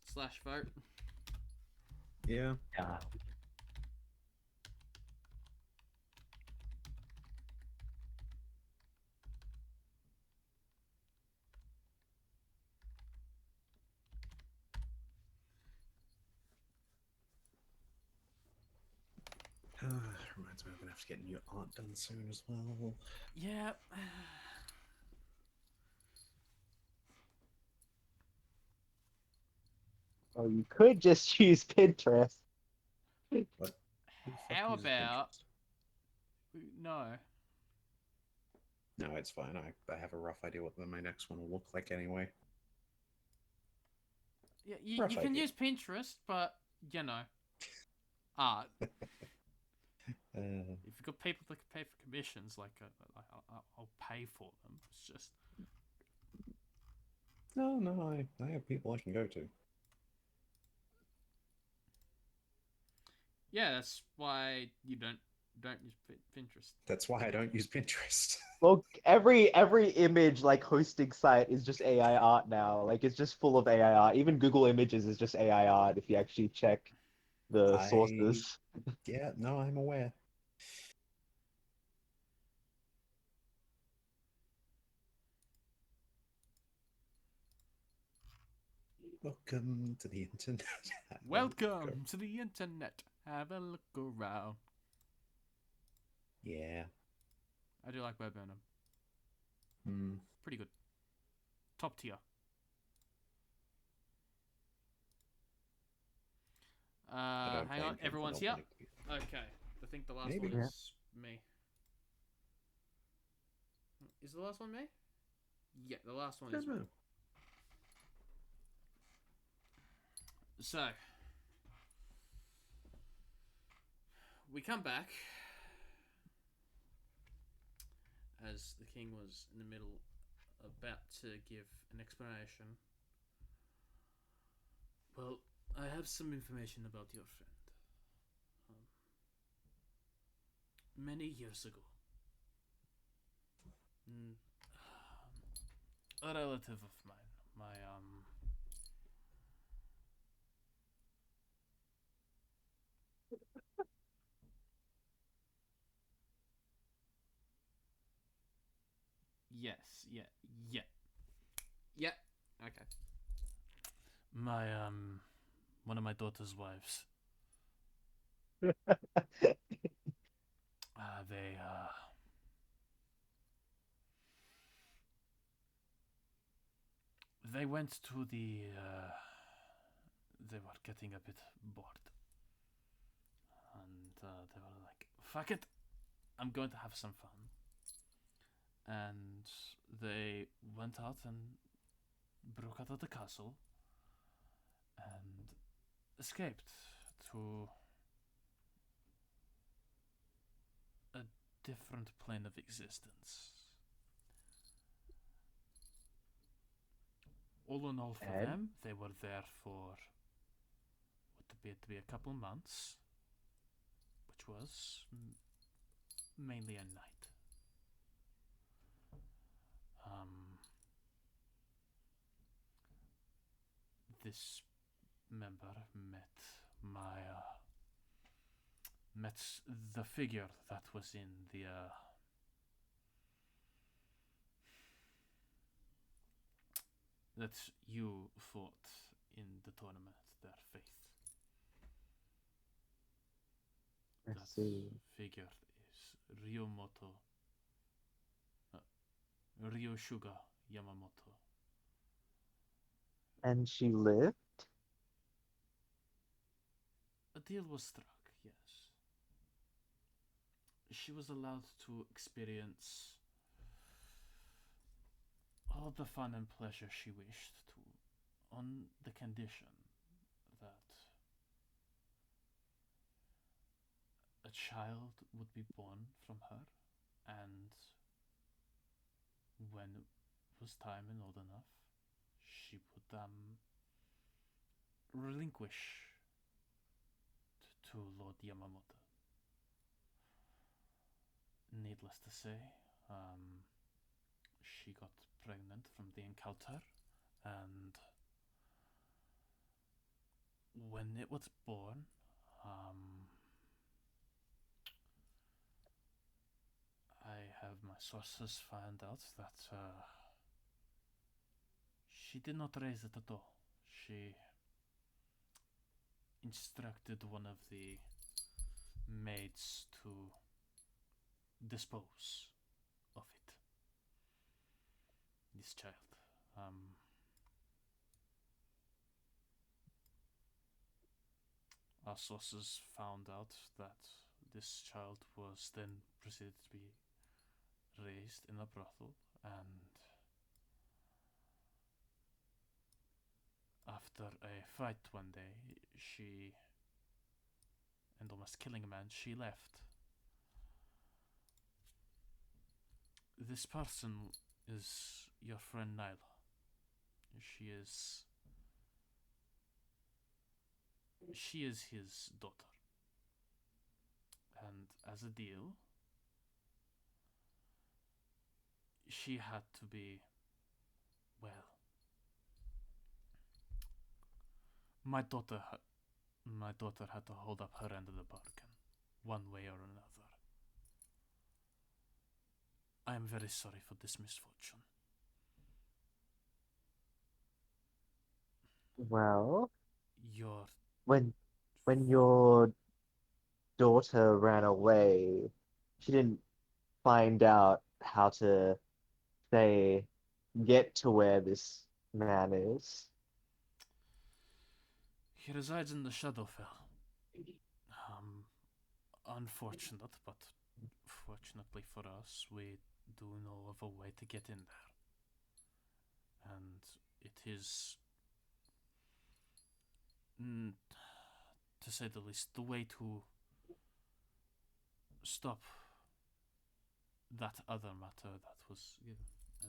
slash vote. Yeah. Yeah. Reminds me I'm gonna have to get new art done soon as well. Yeah. Oh, you could just use Pinterest. What? Who the fuck How uses about Pinterest? no? No, it's fine. I have a rough idea what my next one will look like anyway. Yeah, Rough you can idea. use Pinterest, but you know, art. Uh, If you've got people that can pay for commissions, like I'll pay for them. It's just no, I have people I can go to. yeah, that's why you don't use Pinterest. That's why I don't use Pinterest. Well, every image like hosting site is just AI art now. Like it's just full of AI art. Even Google Images is just AI art if you actually check the I sources. Yeah, no, I'm aware. Welcome to the internet. Have a look. Welcome to the internet. Have a look around. Yeah. I do like Bo Burnham. Hmm. Pretty good. Top tier. I don't Hang blame on, him for everyone's not here. wanting to be. Okay, I think the last Maybe. one Yeah. is me. Is the last one me? Yeah, the last one I is don't me. know. So, we come back as the king was in the middle, about to give an explanation. Well, I have some information about your friend. Many years ago, a relative of mine, yes, yeah, okay. My one of my daughter's wives. They they went to the. They were getting a bit bored, and they were like, "Fuck it, I'm going to have some fun." And they went out and broke out of the castle and escaped to a different plane of existence. All in all, for And? them, they were there for what appeared to be a couple months, which was mainly a night. This member met the figure that was in the that you fought in the tournament, their faith. I That see. figure is Ryoshuga Yamamoto. And she lived? A deal was struck, yes. She was allowed to experience all the fun and pleasure she wished to, on the condition that a child would be born from her, and when it was time and old enough, she would relinquish to Lord Yamamoto. Needless to say, she got pregnant from the encounter, and when it was born, I have my sources found out that she did not raise it at all. She instructed one of the maids to dispose of it. This child. Our sources found out that this child was then proceeded to be raised in a brothel, and after a fight one day, she, and almost killing a man, she left. This person is your friend Nyla. She is she is his daughter. And as a deal, she had to be, well, my daughter my daughter had to hold up her end of the bargain, one way or another. I am very sorry for this misfortune. Well, Your when your daughter ran away, she didn't find out how to say get to where this man is. He resides in the Shadowfell. Um, Unfortunate, but fortunately for us, we do know of a way to get in there. And it is, mm, to say the least, the way to stop that other matter that was,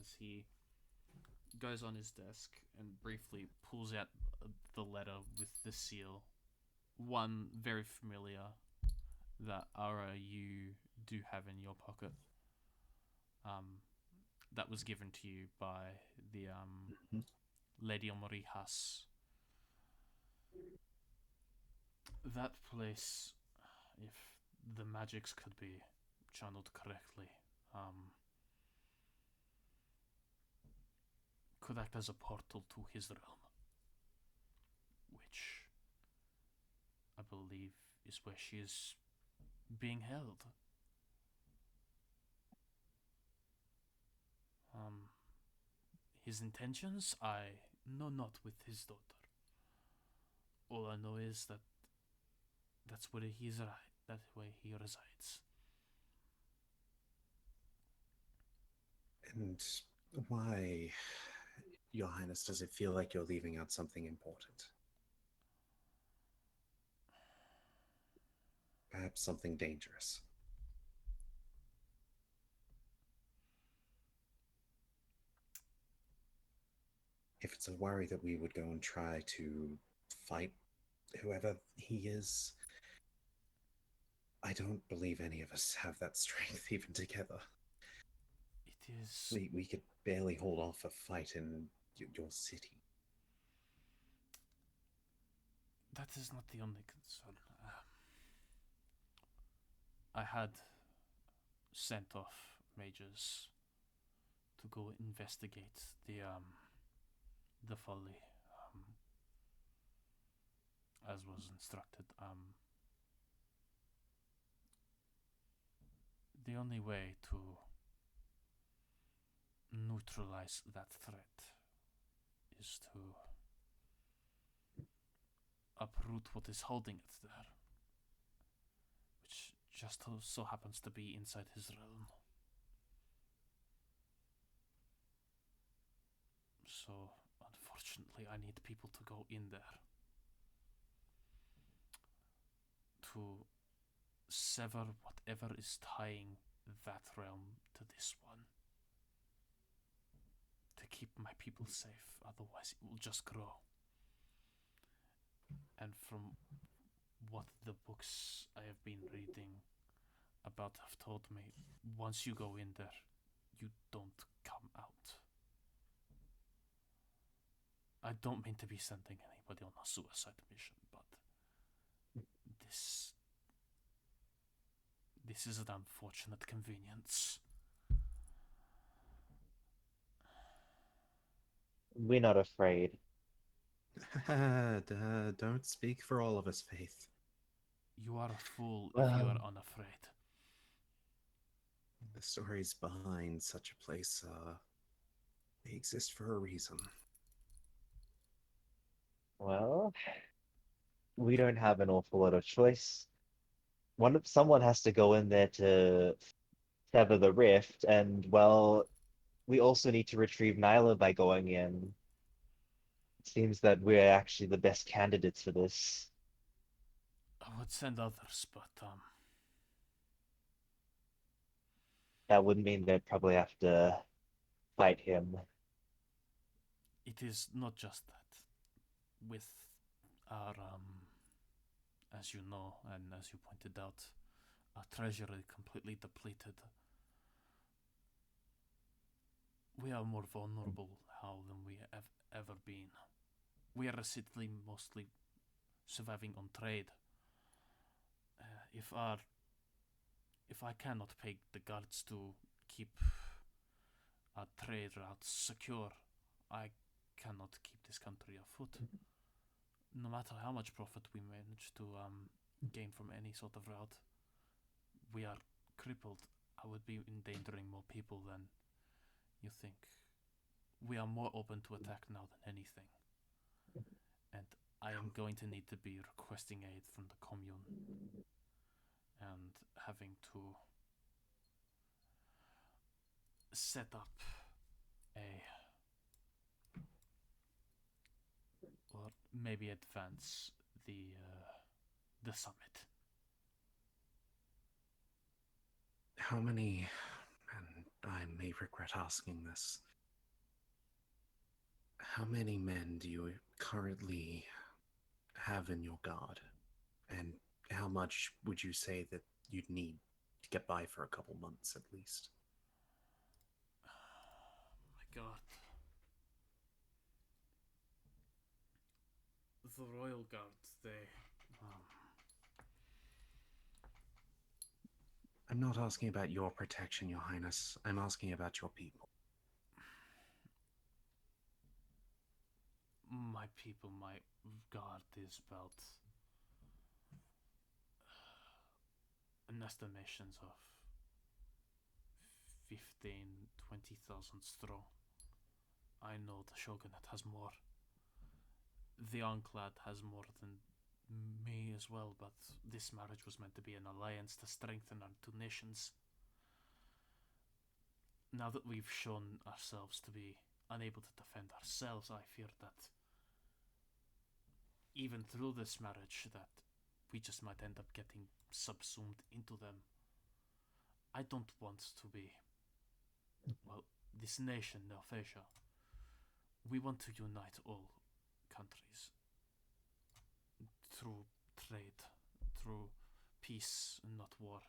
as he goes on his desk and briefly pulls out the letter with the seal. One very familiar that Ara you do have in your pocket. That was given to you by the Mhm. Lady Omori Haas. That place, if the magics could be channeled correctly, could act as a portal to his realm, which I believe is where she is being held. Um, his intentions, I know not with his daughter. All I know is that that's where he's right. That way he resides. And why, Your Highness, does it feel like you're leaving out something important? Perhaps something dangerous. If it's a worry that we would go and try to fight whoever he is, I don't believe any of us have that strength even together. It is. We could barely hold off a fight in your city. That is not the only concern. I had sent off mages to go investigate the folly, as was instructed. The only way to neutralize that threat is to uproot what is holding it there, which just so happens to be inside his realm. So, unfortunately, I need people to go in there to sever whatever is tying that realm to this one. To keep my people safe, otherwise it will just grow. And from what the books I have been reading about have told me, once you go in there, you don't come out. I don't mean to be sending anybody on a suicide mission, but this is an unfortunate convenience. We're not afraid. Don't speak for all of us, Faith. You are a fool if you are Well, unafraid. The stories behind such a place, they exist for a reason. well, we don't have an awful lot of choice. Someone has to go in there to sever the rift, and well, we also need to retrieve Nyla by going in. It seems that we're actually the best candidates for this. I would send others, but That would mean they'd probably have to fight him. it is not just that. With our, as you know, and as you pointed out, our treasury completely depleted. We are more vulnerable now than we have ever been. We are recently mostly surviving on trade. If I cannot pay the guards to keep our trade routes secure, I cannot keep this country afoot. No matter how much profit we manage to gain from any sort of route, we are crippled. I would be endangering more people than you think. We are more open to attack now than anything. And I am going to need to be requesting aid from the commune and having to set up a or maybe advance the summit. How many, and I may regret asking this, how many men do you currently have in your guard? And how much would you say that you'd need to get by for a couple months at least? My god. The Royal Guard, they. I'm not asking about your protection, Your Highness. I'm asking about your people. My people, my guard is about an estimations of 15-20,000 strong. I know the Shogunate has more. The Unclad has more than me as well, but this marriage was meant to be an alliance to strengthen our two nations. Now that we've shown ourselves to be unable to defend ourselves, I fear that even through this marriage that we just might end up getting subsumed into them. I don't want to be, well, this nation, Nelfasia, we want to unite all countries through trade, through peace and not war.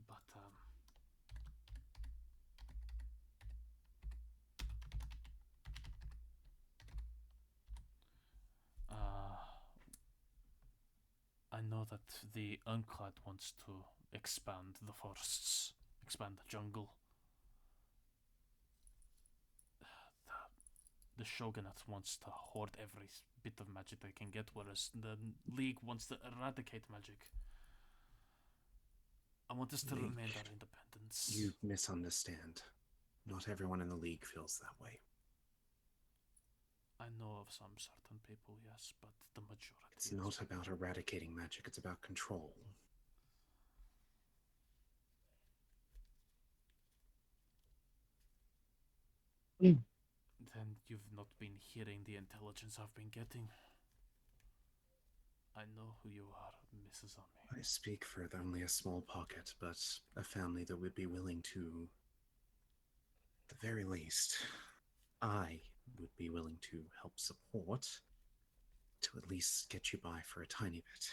But I know that the Unclad wants to expand the forests, expand the jungle. The Shogunate wants to hoard every bit of magic they can get, whereas the League wants to eradicate magic. I want us to remain our independence. You misunderstand. Not everyone in the League feels that way. I know of some certain people, yes, but the majority. It's not about eradicating magic, it's about control. Then you've not been hearing the intelligence I've been getting. I know who you are, Mrs. Ami. I speak for only a small pocket, but a family that would be willing to, at the very least, I would be willing to help support to at least get you by for a tiny bit.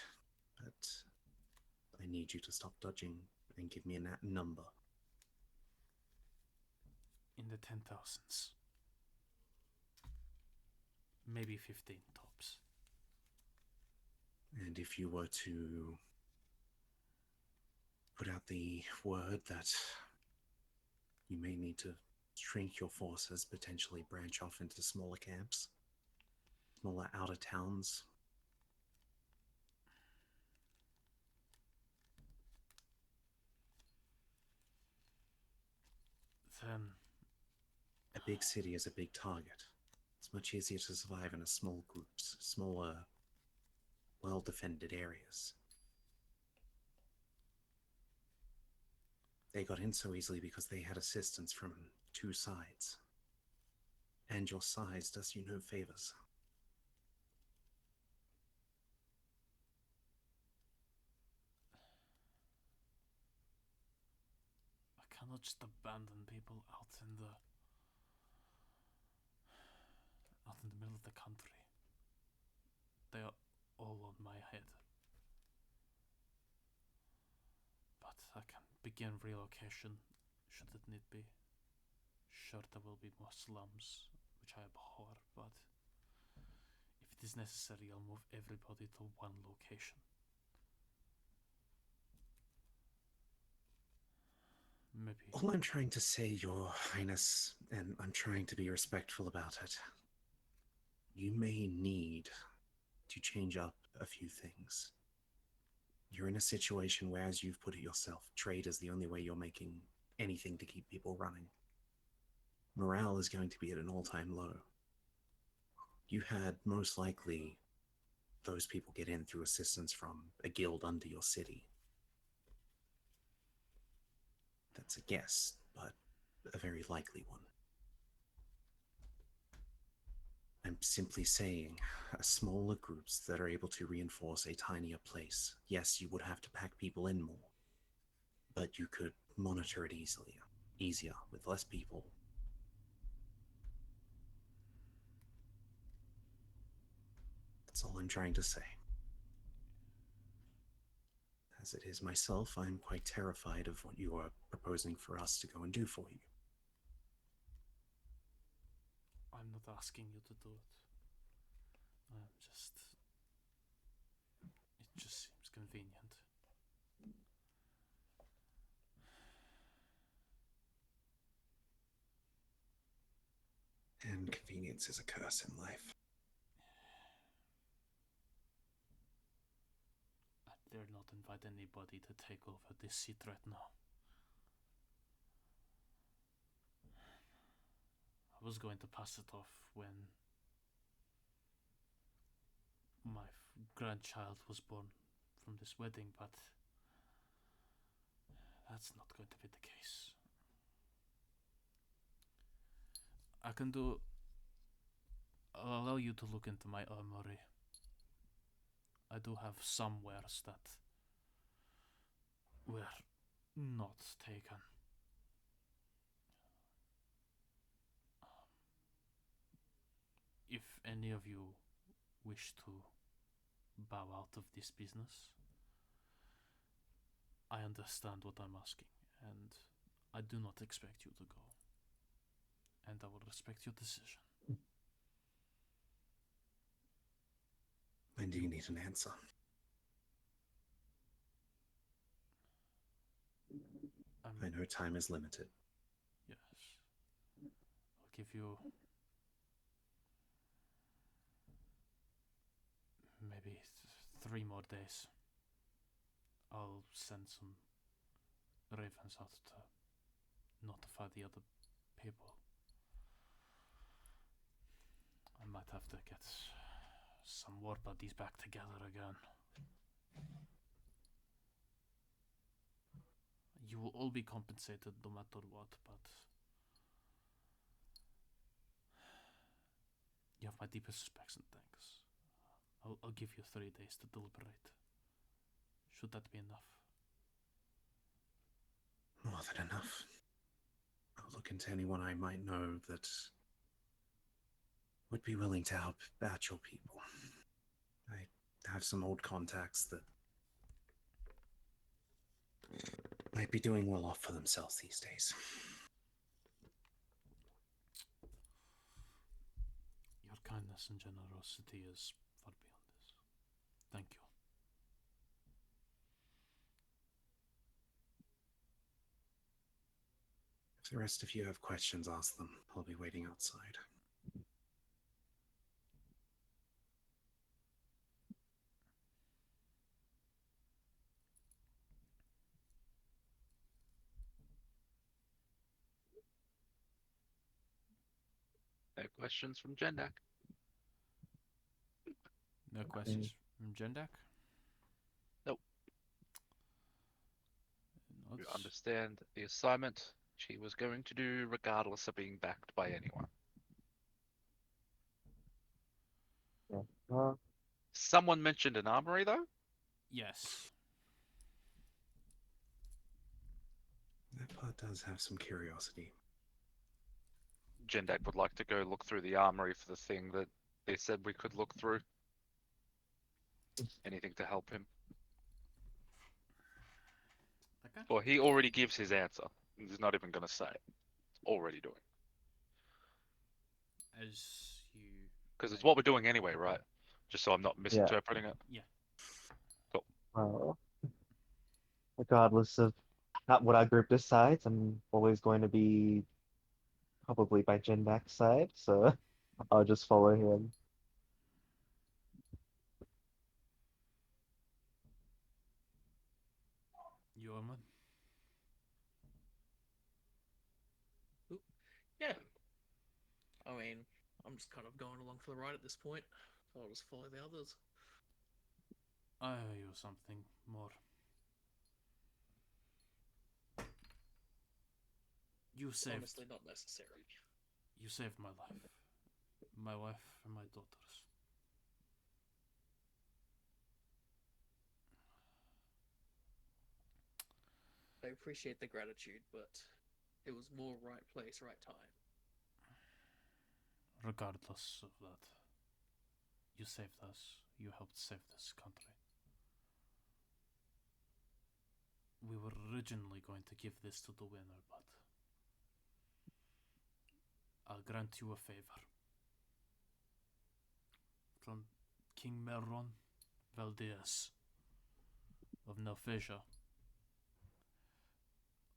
But I need you to stop dodging and give me a number. In the 10,000s. Maybe 15 tops. And if you were to put out the word that you may need to shrink your forces, potentially branch off into smaller camps, smaller outer towns. Then a big city is a big target. It's much easier to survive in a small groups, smaller, well-defended areas. They got in so easily because they had assistance from two sides. And your size does you no favors. I cannot just abandon people out in the middle of the country. They are all on my head. But I can begin relocation should it need be. Sure, there will be more slums, which I abhor, but if it is necessary, I'll move everybody to one location. Maybe. All I'm trying to say, Your Highness, and I'm trying to be respectful about it, you may need to change up a few things. You're in a situation where, as you've put it yourself, trade is the only way you're making anything to keep people running. Morale is going to be at an all-time low. You had most likely those people get in through assistance from a guild under your city. That's a guess, but a very likely one. I'm simply saying, smaller groups that are able to reinforce a tinier place. Yes, you would have to pack people in more, but you could monitor it easier with less people. That's all I'm trying to say. As it is myself, I'm quite terrified of what you are proposing for us to go and do for you. I'm not asking you to do it. It just seems convenient. And convenience is a curse in life. I dare not invite anybody to take over this seat right now. I was going to pass it off when my grandchild was born from this wedding, but that's not going to be the case. I'll allow you to look into my armory. I do have some wares that were not taken. If any of you wish to bow out of this business, I understand what I'm asking, and I do not expect you to go. And I will respect your decision. When do you need an answer? I know time is limited. Yes. I'll give you maybe 3 more days. I'll send some ravens out to notify the other people. I might have to get some war buddies back together again. You will all be compensated no matter what, but you have my deepest respects and thanks. I'll give you 3 days to deliberate. Should that be enough? More than enough. I'll look into anyone I might know that would be willing to help out your people. I have some old contacts that might be doing well off for themselves these days. Your kindness and generosity is far beyond this. Thank you. If the rest of you have questions, ask them. I'll be waiting outside. No questions from Jendak. No questions from Jendak? Nope. Not? understand the assignment she was going to do, regardless of being backed by anyone. Yeah. Well, Someone mentioned an armory, though. Yes. That part does have some curiosity. Jendak would like to go look through the armory for the thing that they said we could look through. Anything to help him. Okay. Well, he already gives his answer. He's not even going to say it. Already doing. As you. Because it's what we're doing anyway, right? Just so I'm not misinterpreting it. well, regardless of what our group decides, I'm always going to be probably by Jindak's side, so I'll just follow him. Yorman. Yeah. I mean, I'm just kind of going along for the ride at this point. So I'll just follow the others. I owe you something more. You saved. Honestly, not necessary. You saved my life, my wife, and my daughters. I appreciate the gratitude, but it was more right place, right time. Regardless of that, you saved us. You helped save this country. We were originally going to give this to the winner, but I'll grant you a favor. From King Merron Valdez of Nelfasia.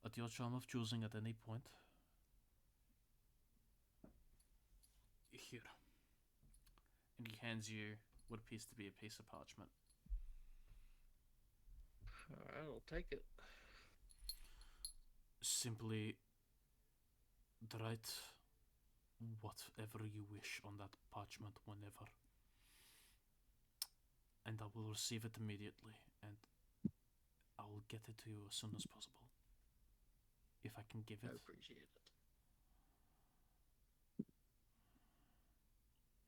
At your charm of choosing at any point, here. And he hands you what appears to be a piece of parchment. Alright, I'll take it. Simply write whatever you wish on that parchment whenever. And I will receive it immediately, and I will get it to you as soon as possible. If I can give it. I appreciate it.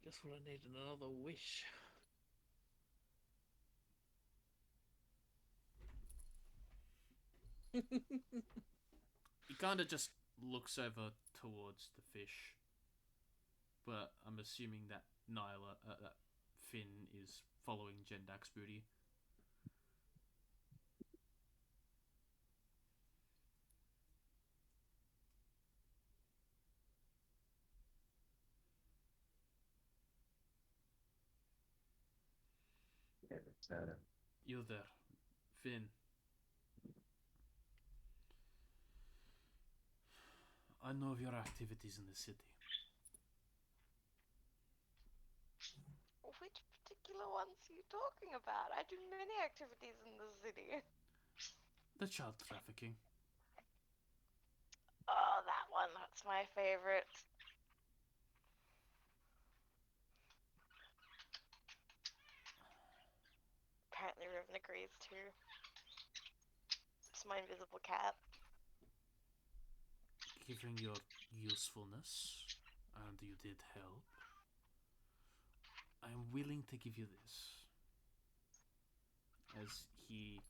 Just what I need another wish. He kind of just looks over towards the fish, but I'm assuming that that Finn is following Jendak's booty. You're there, Finn. I know of your activities in the city. Which particular ones are you talking about? I do many activities in the city. The child trafficking. Oh, that one. That's my favorite. Apparently Riven agrees too. It's my invisible cat. Given your usefulness, and you did help, I am willing to give you this. As he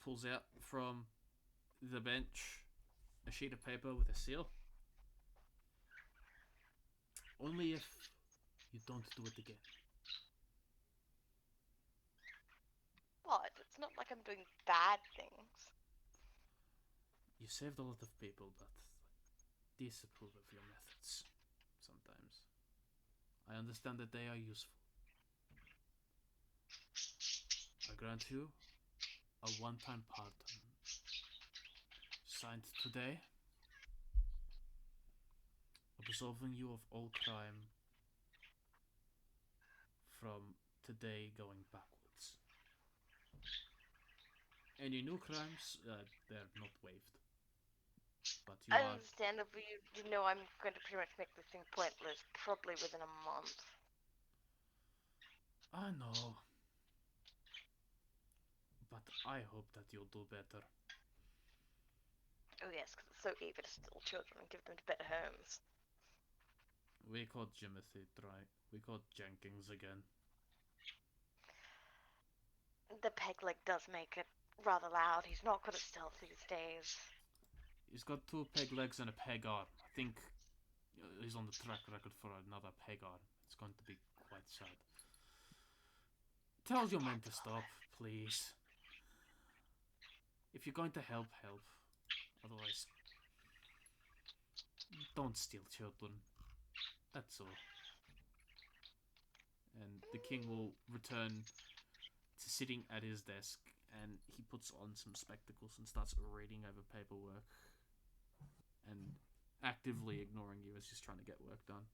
pulls out from the bench a sheet of paper with a seal. Only if you don't do it again. But it's not like I'm doing bad things. You saved a lot of people, but disapprove of your methods sometimes. I understand that they are useful. I grant you a one-time pardon. Signed today, absolving you of all crime from today going backwards. Any new crimes, they're not waived. But you are... Understandably, you know I'm going to pretty much make this thing pointless probably within a month. I know. But I hope that you'll do better. Oh yes, because it's so eager to steal children and give them to better homes. We called Jimothy, right? We called Jenkins again. The peg leg does make it rather loud. He's not good at stealth these days. He's got 2 peg legs and a peg arm. I think he's on the track record for another peg arm. It's going to be quite sad. Tell your men to stop, please. If you're going to help, help. Otherwise, don't steal children. That's all. And the king will return to sitting at his desk, and he puts on some spectacles and starts reading over paperwork and actively ignoring you as he's trying to get work done.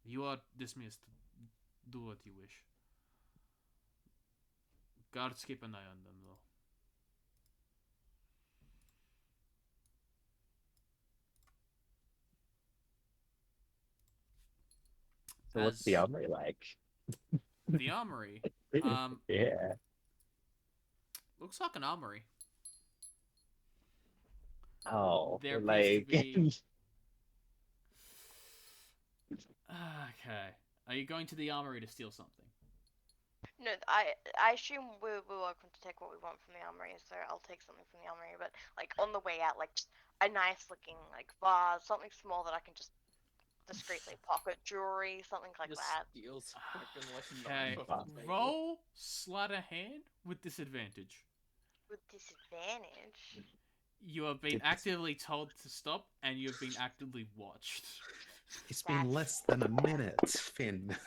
You are dismissed. Do what you wish. Guards keep an eye on them, though. So what's the armory like? The armory? Yeah. Looks like an armory. Oh, There appears like. to be... Okay. Are you going to the armory to steal something? No, I assume we're welcome to take what we want from the armory, so I'll take something from the armory. But like on the way out, like just a nice looking like vase, something small that I can just discreetly pocket, jewelry, something like Just that. steals fucking like Okay. knife off the table. Roll sleight of hand with disadvantage. With disadvantage. You have been actively told to stop, and you have been actively watched. It's been less than a minute, Finn. This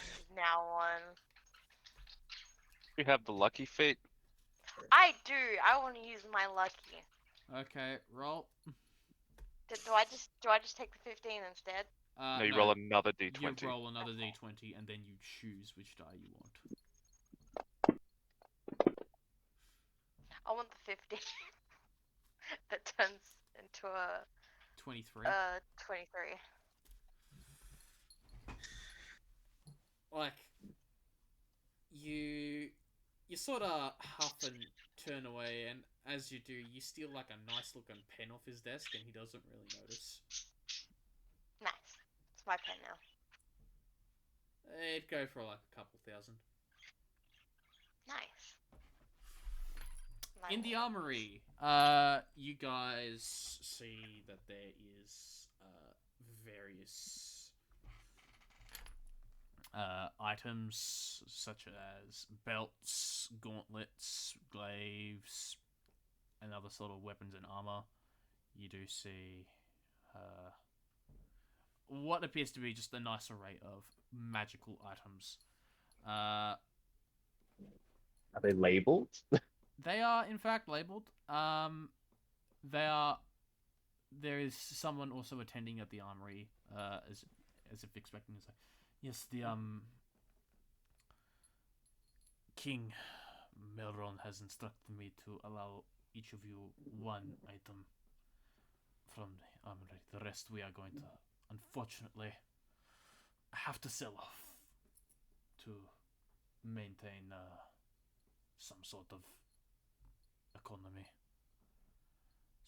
is now one. You have the lucky feat. I do. I want to use my lucky. Okay, roll. Do I just take the 15 instead? No, you roll another d20. You roll another d20, and then you choose which die you want. I want the 15. That turns into a 23. 23. Like, you sort of huff and turn away, and as you do, you steal like a nice looking pen off his desk, and he doesn't really notice. Nice. It's my pen now. It'd go for like a couple thousand. Nice. In the armory, you guys see that there is various items such as belts, gauntlets, glaives, and other sort of weapons and armor. You do see what appears to be just a nice array of magical items. Are they labeled? They are, in fact, labeled. There is someone also attending at the armory, as if expecting to say, yes, the King Melron has instructed me to allow each of you one item from the armory. The rest we are going to, unfortunately, have to sell off to maintain some sort of economy.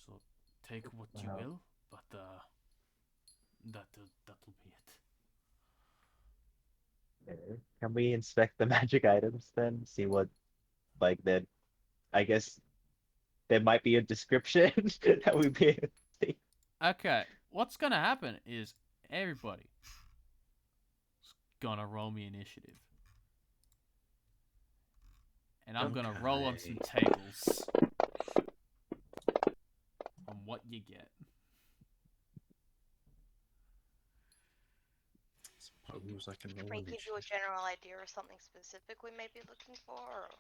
So take what you will, but that'll be it. Can we inspect the magic items then? See what, like, that? I guess there might be a description that we'd be able to see. Okay, what's gonna happen is everybody is gonna roll me initiative. And I'm gonna roll on some tables on what you get. Suppose I can roll Can we give you a initiative. general idea of something specific we may be looking for?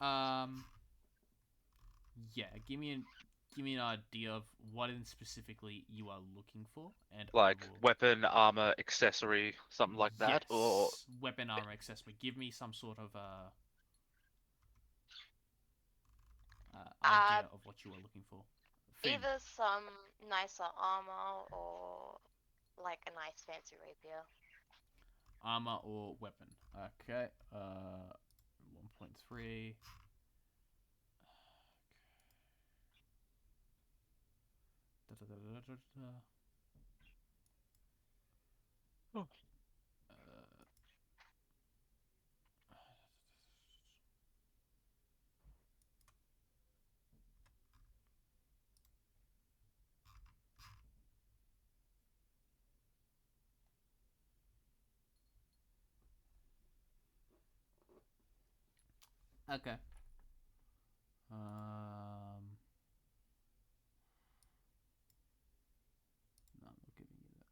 Or... Yeah, give me an idea of what in specifically you are looking for, and Like I will... weapon, armor, accessory, something like that, yes, or weapon, armor, accessory. Give me some sort of idea of what you are looking for. Finn. Either some nicer armor or like a nice fancy rapier. Armor or weapon. Okay. 1.3. Da-da-da-da-da-da. Oh. Okay. No, I'm not giving you that.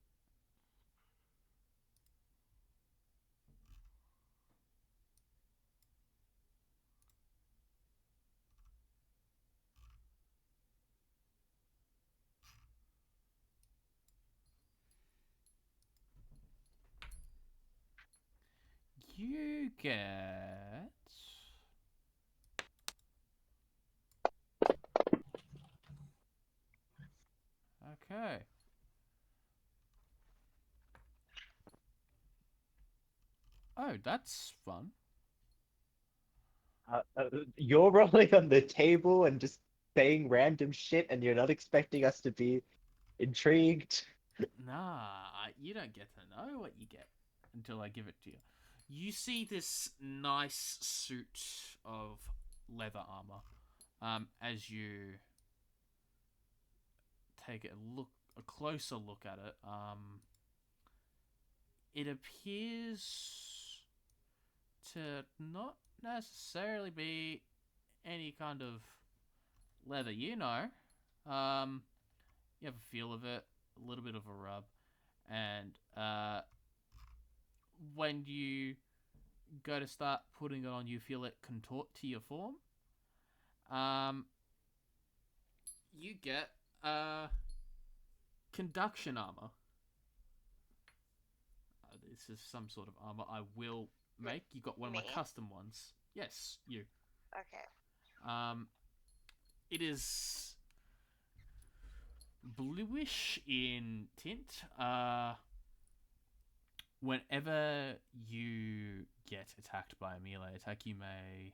You get. Okay. Oh, that's fun. You're rolling on the table and just saying random shit, and you're not expecting us to be intrigued. Nah, you don't get to know what you get until I give it to you. You see this nice suit of leather armor. As you take a closer look at it, it appears to not necessarily be any kind of leather you know. You have a feel of it, a little bit of a rub, and when you go to start putting it on, you feel it contort to your form. You get conduction armor. This is some sort of armor I will make. You got one of my Me? custom ones. Yes, you. Okay. It is bluish in tint. Whenever you get attacked by a melee attack, you may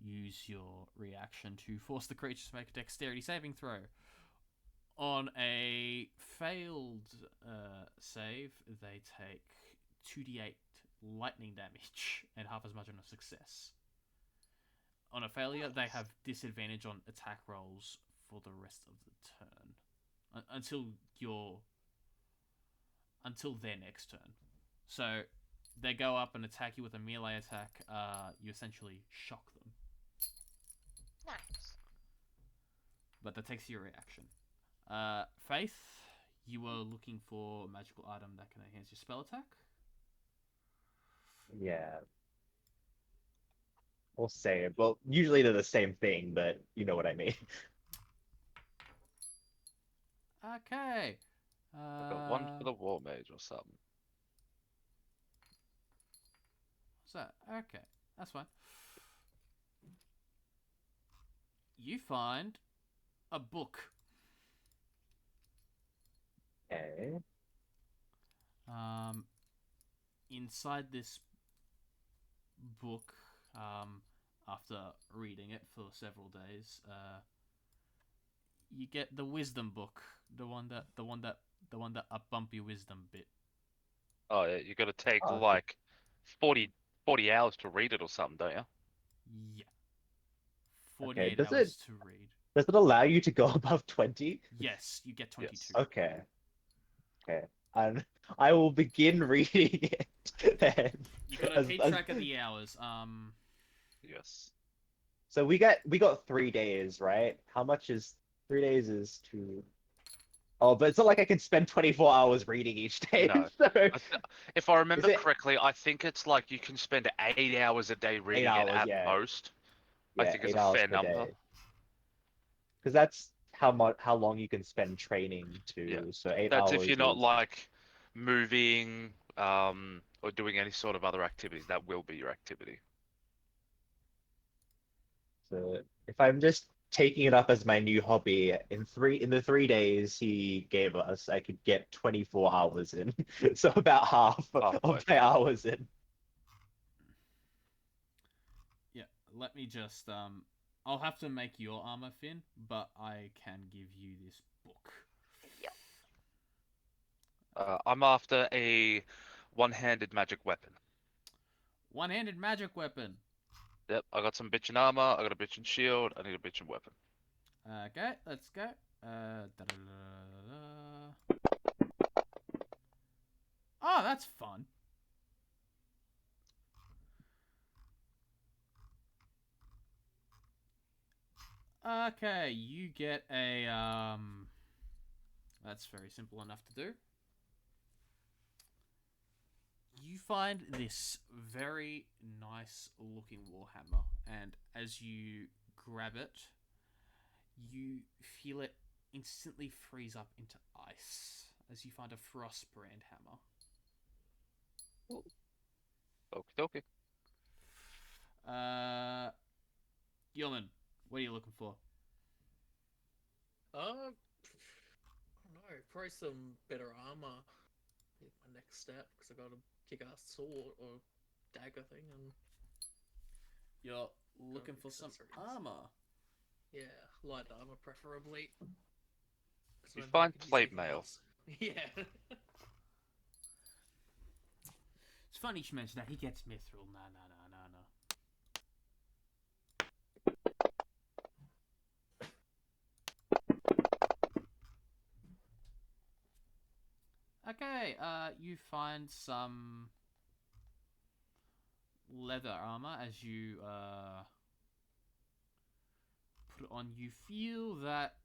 use your reaction to force the creature to make a dexterity saving throw. On a failed save, they take 2d8 lightning damage and half as much on a success. On a failure, they have disadvantage on attack rolls for the rest of the turn. Until their next turn. So they go up and attack you with a melee attack. You essentially shock them. Nice. But that takes your reaction. Faith, you were looking for a magical item that can enhance your spell attack. Yeah. We'll say it. Well, usually they're the same thing, but you know what I mean. Okay. Like a one for the war mage or something. What's that? Okay, that's fine. You find a book. Okay. Inside this book, after reading it for several days, you get the wisdom book, the one that up bumpy wisdom bit. Oh yeah, you got to take Oh, like 40 hours to read it or something, don't you? Yeah. okay. 48 hours to read. Does it allow you to go above 20? Yes, you get 22. Yes. Okay. Okay. And I will begin reading it then. You gotta As- keep as- track of the hours. Yes. So we got 3 days, right? How much is 3 days is two? Oh, but it's not like I can spend 24 hours reading each day. No. So If I remember it- correctly, I think it's like you can spend 8 hours a day reading it hours, at yeah. most. I Yeah, think it's 8 hours a fair per number. day. Because that's how long you can spend training Yeah. to. So 8 That's if hours you're not is like moving or doing any sort of other activities. That will be your activity. so if I'm just taking it up as my new hobby, in the 3 days he gave us, I could get 24 hours in. So about half Halfway. of my hours in. Yeah, let me just I'll have to make your armor, Finn, but I can give you this book. I'm after a one-handed magic weapon. One-handed magic weapon. Yep, I got some bitchin' armor, I got a bitchin' shield, I need a bitchin' weapon. Okay, let's go. Oh, that's fun. Okay, you get a That's very simple enough to do. You find this very nice looking warhammer, and as you grab it, you feel it instantly freeze up into ice as you find a frost brand hammer. Okie dokie. Yeoman, what are you looking for? I don't know. Probably some better armor. Is my next step because I got a kick-ass sword or dagger thing, and You're looking for some accessories. armor. yeah, light armor preferably. 'Cause You I don't think I find can use plate anything mail. else. Yeah. It's funny you should mention that. He gets mithril. No. Okay, you find some leather armor as you put it on. You feel that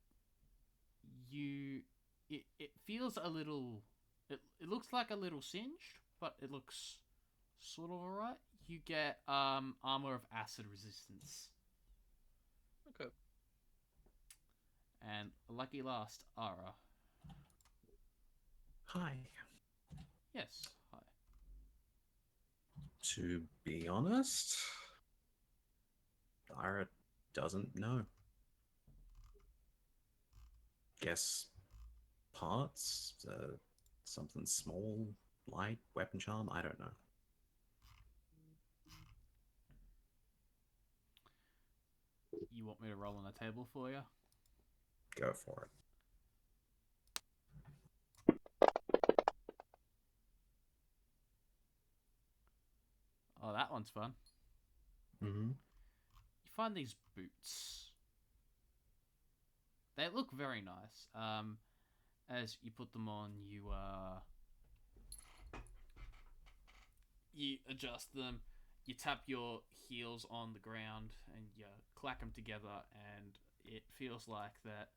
it feels a little. It looks like a little singed, but it looks sort of alright. You get armor of acid resistance. Okay. And lucky last, Ara. Hi. Yes, hi. To be honest, Ira doesn't know. Guess parts, something small, light, weapon charm. I don't know. You want me to roll on the table for you? Go for it. Oh, that one's fun. Mm-hmm. You find these boots. They look very nice. As you put them on, you adjust them. You tap your heels on the ground and you clack them together, and it feels like that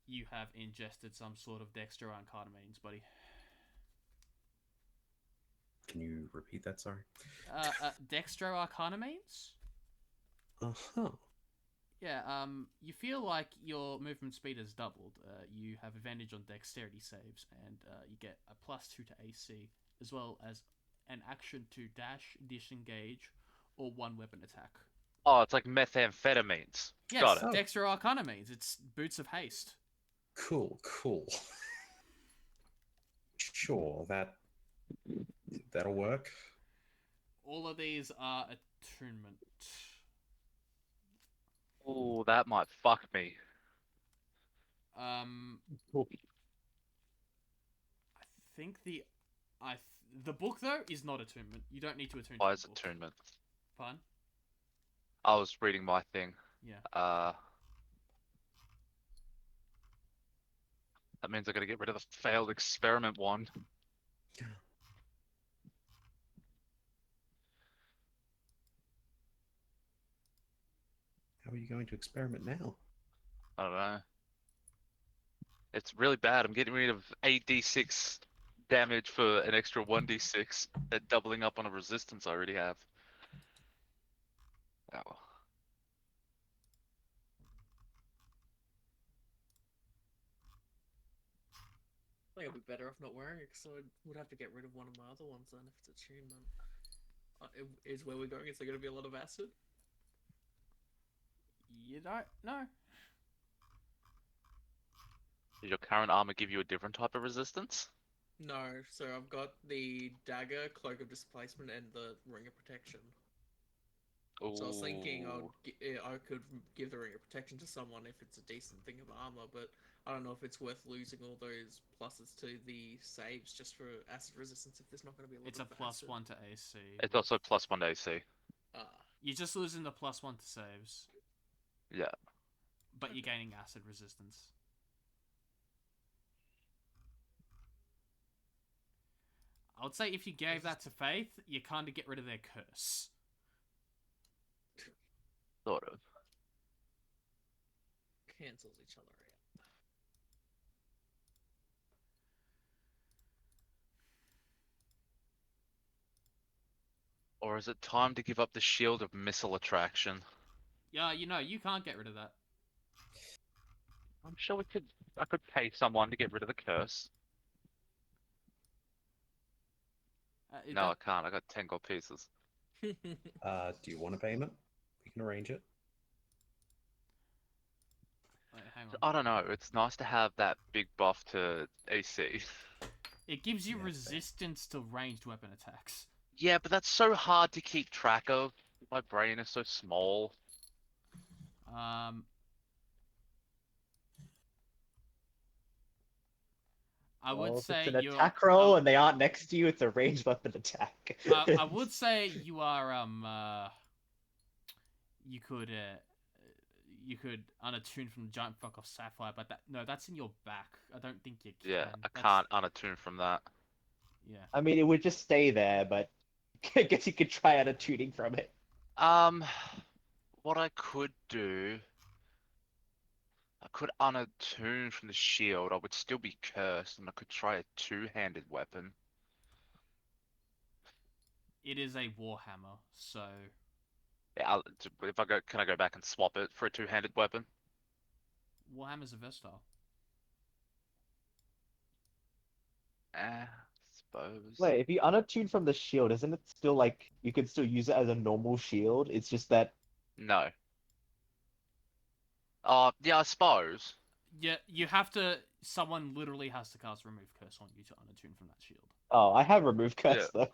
you have ingested some sort of dextroamphetamines, buddy. Can you repeat that? Sorry. Dextroamphetamines? Uh-huh. Yeah, you feel like your movement speed has doubled. You have advantage on dexterity saves, and you get a +2 to AC, as well as an action to dash, disengage, or one weapon attack. Oh, it's like methamphetamines. Yes, Got it. Oh. dextroamphetamines. It's boots of haste. Cool. Sure, that'll work. All of these are attunement. Oh, that might fuck me. I think the book though is not attunement. You don't need to attune. Why to is the book. attunement? Fun. I was reading my thing. Yeah. That means I gotta get rid of the failed experiment one. How are you going to experiment now? I don't know. It's really bad. I'm getting rid of 8d6 damage for an extra 1d6. They're doubling up on a resistance I already have. Oh. I think I'd be better off not wearing it because I would have to get rid of one of my other ones then if it's attunement. Is where we're going? Is there going to be a lot of acid? You don't know. Did your current armor give you a different type of resistance? No, so I've got the dagger, cloak of displacement, and the ring of protection. So I was thinking Ooh. I could give the ring of protection to someone if it's a decent thing of armor, but I don't know if it's worth losing all those pluses to the saves just for acid resistance if there's not going to be a lot It's a of plus acid. 1 to AC. It's also +1 to AC. Ah, You're just losing the plus 1 to saves, Yeah. but you're gaining acid resistance. I would say if you gave that to Faith, you kind of get rid of their curse. Sort of. cancels each other out. Or is it time to give up the shield of missile attraction? Yeah, you can't get rid of that. I'm sure I could pay someone to get rid of the curse. No, I can't. I got 10 gold pieces. Do you want a payment? We can arrange it. Wait, hang on. I don't know. It's nice to have that big buff to AC. It gives you Yeah, fair. resistance to ranged weapon attacks. Yeah, but that's so hard to keep track of. My brain is so small. I would Well, if say it's an you're. attack roll and they aren't next to you, it's a ranged weapon attack. I would say you are. You could. You could unattune from the giant fuck off sapphire, but that's in your back. I don't think you can. Yeah, I That's- can't unattune from that. Yeah. I mean, it would just stay there, but I guess you could try out a tuning from it. What I could do, I could unattune from the shield. I would still be cursed, and I could try a two-handed weapon. It is a warhammer, so Yeah, can I go back and swap it for a two-handed weapon? warhammers are versatile. Suppose. Wait, if you unattune from the shield, isn't it still like you could still use it as a normal shield? It's just that. No. Yeah, I suppose. Yeah, you have to. Someone literally has to cast remove curse on you to unattune from that shield. Oh, I have removed curse though.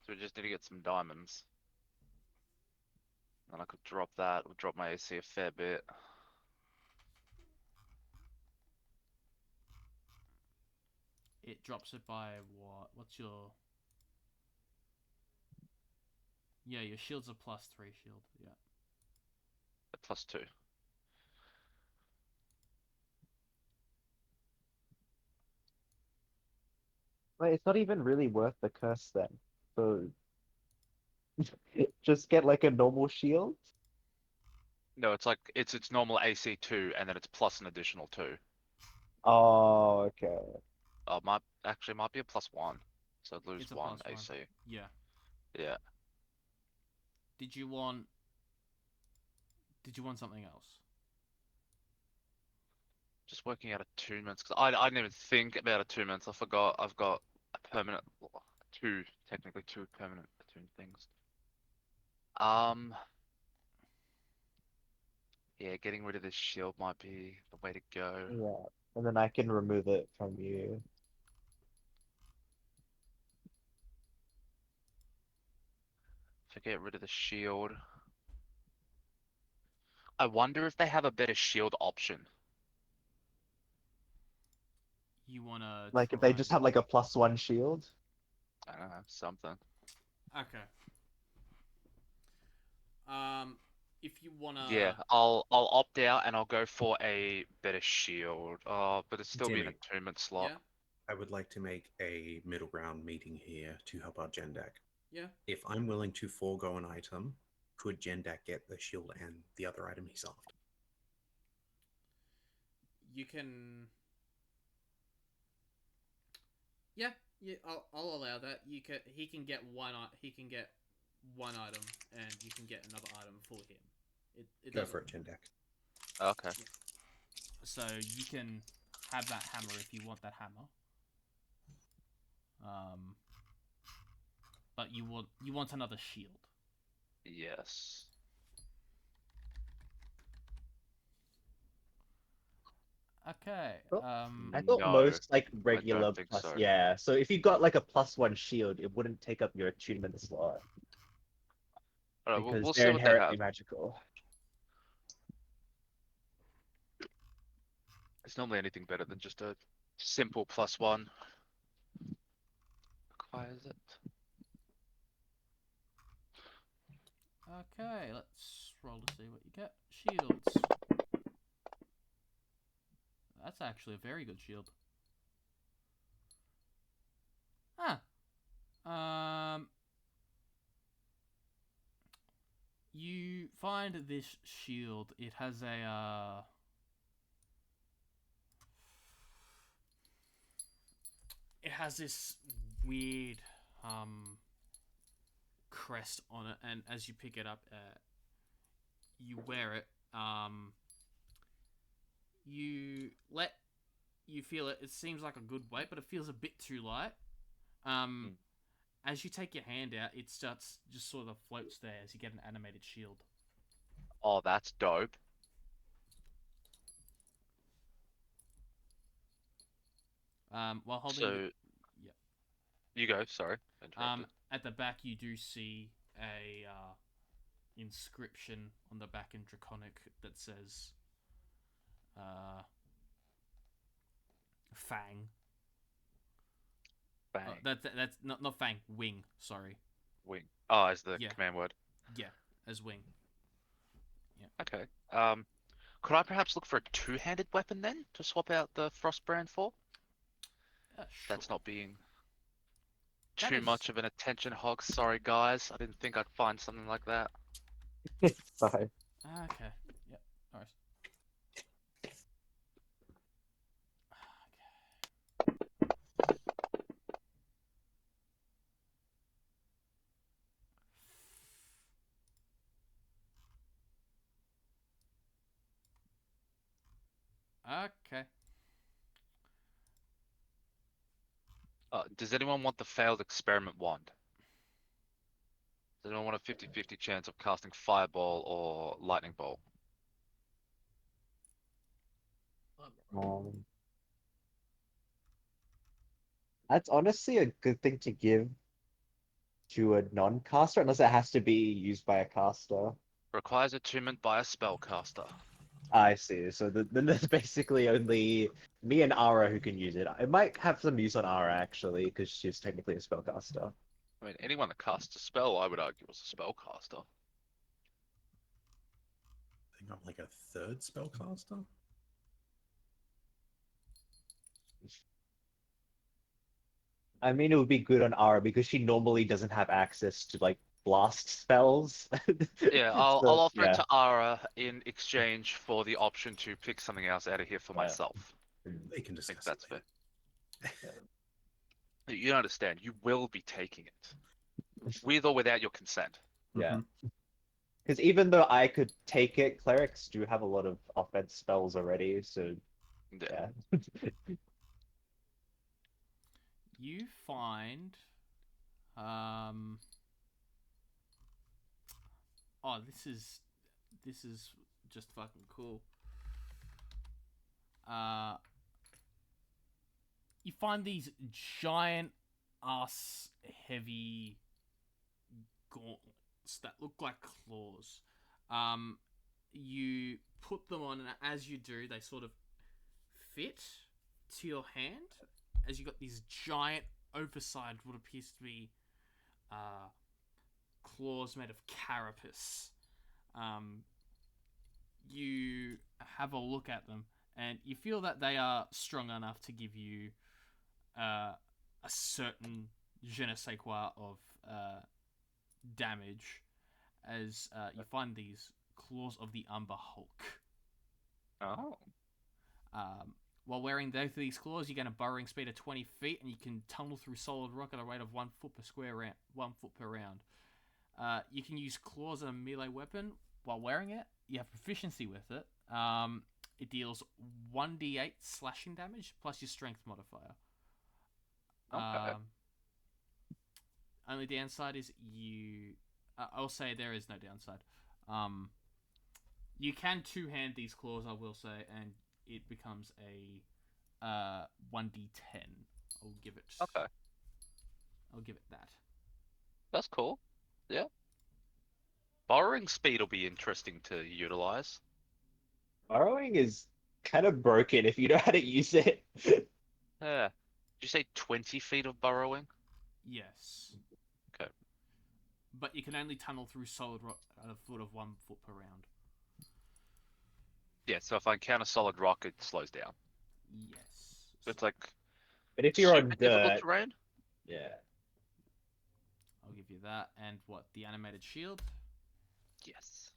So we just need to get some diamonds. And I could drop that. It would drop my AC a fair bit. It drops it by what? What's your? Yeah, your shield's a +3 shield. Yeah. +2. Wait, it's not even really worth the curse then. So just get like a normal shield. No, it's like it's normal AC 2, and then it's plus an additional 2. Oh, okay. Might be a +1. So I'd lose It's a one +1. AC. Yeah. Yeah. Did you want? Did you want something else? Just working out attunements, because I didn't even think about attunements. I forgot I've got a permanent, technically two permanent attune things. Yeah, getting rid of this shield might be the way to go. Yeah, and then I can remove it from you. So get rid of the shield. I wonder if they have a better shield option. You wanna Like if try? they just have like a +1 shield. I don't know, something. Okay. If you wanna. Yeah, I'll opt out and I'll go for a better shield. But it's still be an Jimmy. attunement slot. Yeah. I would like to make a middle ground meeting here to help out Jendak. Yeah. If I'm willing to forego an item, could Jendak get the shield and the other item he's after? You can. Yeah. Yeah. I'll allow that. You can. He can get one. He can get one item, and you can get another item for him. It Go doesn't. for it, Jendak. Okay. So you can have that hammer if you want that hammer. But you want another shield. Yes. Okay. Oh, I No, thought most like I regular don't think plus, so. yeah. So if you got like a +1 shield, it wouldn't take up your attunement slot. All right, because we'll they're see what they inherently have. magical. It's normally anything better than just a simple +1. Requires it. Okay, let's roll to see what you get. Shields. That's actually a very good shield. Ah. You find this shield. It has a it has this weird crest on it, and as you pick it up, you wear it. You feel it. It seems like a good weight, but it feels a bit too light. As you take your hand out, it starts just sort of floats there as you get an animated shield. Oh, that's dope. While holding So you go. Sorry, interrupted. at the back you do see a inscription on the back in Draconic that says Fang. Bang. That's not Fang, Wing, sorry. Wing. Oh, as the Yeah. command word. Yeah, as Wing. Okay. Could I perhaps look for a two-handed weapon then to swap out the Frostbrand for? Sure. That's not being That too is- much of an attention hog. Sorry, guys. I didn't think I'd find something like that. Fine. Okay. Yep. Alright. Okay. Does anyone want the failed experiment wand? Does anyone want a 50-50 chance of casting Fireball or Lightning Bolt? Um, that's honestly a good thing to give to a non-caster, unless it has to be used by a caster. Requires attunement by a spellcaster. I see. So then there's basically only me and Ara who can use it. It might have some use on Ara actually, because she's technically a spellcaster. I mean, anyone that casts a spell, I would argue, was a spellcaster. I think I'm like a third spellcaster. I mean, it would be good on Ara because she normally doesn't have access to like blast spells. Yeah, I'll So, offer it yeah. to Ara in exchange for the option to pick something else out of here for Yeah. myself. They can I think discuss that's it fair. later. You understand, you will be taking it. With or without your consent. Yeah. Mhm. Because even though I could take it, clerics do have a lot of offense spells already, so Yeah. yeah. You find oh, this is just fucking cool. You find these giant ass heavy gauntlets that look like claws. You put them on, and as you do, they sort of fit to your hand as you got these giant, oversized, what appears to be claws made of carapace. You have a look at them, and you feel that they are strong enough to give you a certain je ne sais quoi of damage, as you find these claws of the Umber Hulk. Oh. While wearing both of these claws, you gain a burrowing speed of 20 feet, and you can tunnel through solid rock at a rate of 1 foot per square round. 1 foot per round. You can use claws as a melee weapon while wearing it. You have proficiency with it. It deals 1d8 slashing damage plus your strength modifier. Okay. Only downside is you. I'll say there is no downside. You can two-hand these claws, I will say, and it becomes a 1d10. I'll give it. Okay. I'll give it that. That's cool. Yeah. Borrowing speed will be interesting to utilize. Borrowing is kind of broken if you know how to use it. Yeah. Did you say 20 feet of burrowing? Yes. Okay. But you can only tunnel through solid rock at a foot of 1 foot per round. Yeah, so if I encounter solid rock, it slows down. Yes. So it's like But if you're super on difficult dirt, terrain. yeah. I'll give you that. And what? The animated shield? Yes.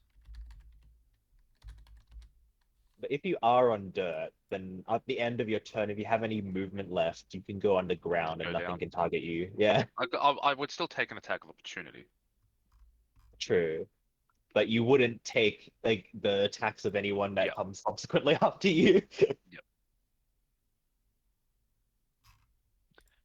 But if you are on dirt, then at the end of your turn, if you have any movement left, you can go underground and go nothing down. can target you. Yeah, I would still take an attack of opportunity. true. But you wouldn't take like the attacks of anyone that Yeah. comes subsequently after you.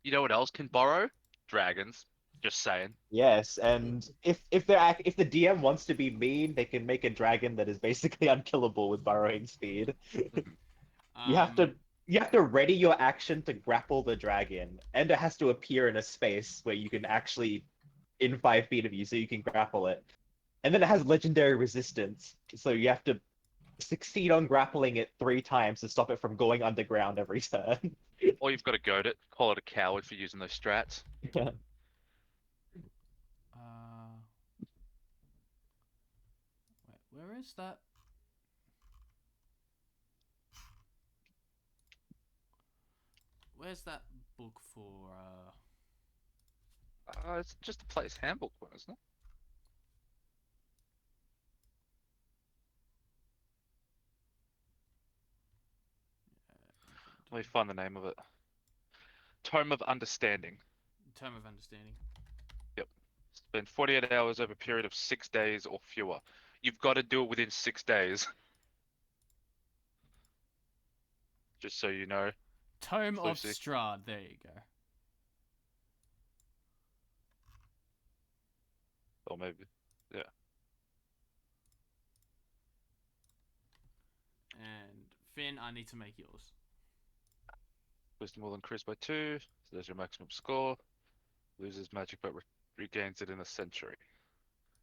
You know what else can borrow? Dragons. Just saying. Yes, and if the DM wants to be mean, they can make a dragon that is basically unkillable with burrowing speed. You have to you have to ready your action to grapple the dragon, and it has to appear in a space where you can actually in 5 feet of you, so you can grapple it. And then it has legendary resistance, so you have to succeed on grappling it 3 times to stop it from going underground every turn. Or you've got to goad it. Call it a coward for using those strats. Wait, where is that? Where's that book for? It's just a place handbook one, isn't it? Let me find the name of it. Tome of Understanding. Tome of Understanding. Spend 48 hours over a period of 6 days or fewer. You've got to do it within 6 days. Just so you know. Tome of Lucy. Strahd. There you go. Or maybe. Yeah. And Finn, I need to make yours. Wisdom will increase by 2. So there's your maximum score. Loses magic but regains it in a century.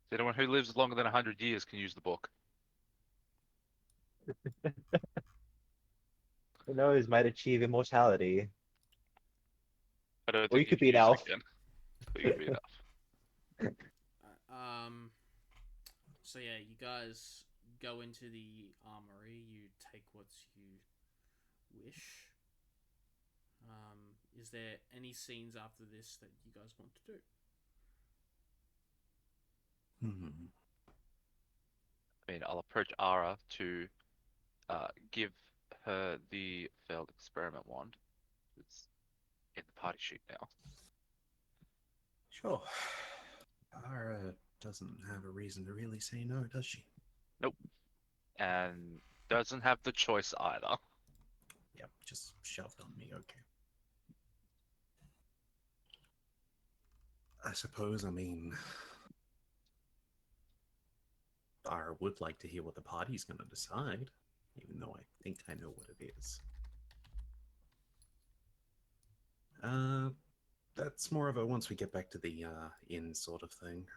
So anyone who lives longer than 100 years can use the book. Who knows, might achieve immortality. I don't Or think you could you'd be an use it elf. again. But you could be an elf. So yeah, you guys go into the armory. You take what you wish. Is there any scenes after this that you guys want to do? I mean, I'll approach Ara to give her the failed experiment wand. It's in the party sheet now. Sure. Ara doesn't have a reason to really say no, does she? Nope. And doesn't have the choice either. Yep, just shoved on me, okay. I suppose, I mean, I would like to hear what the party's going to decide, even though I think I know what it is. That's more of a once we get back to the inn sort of thing.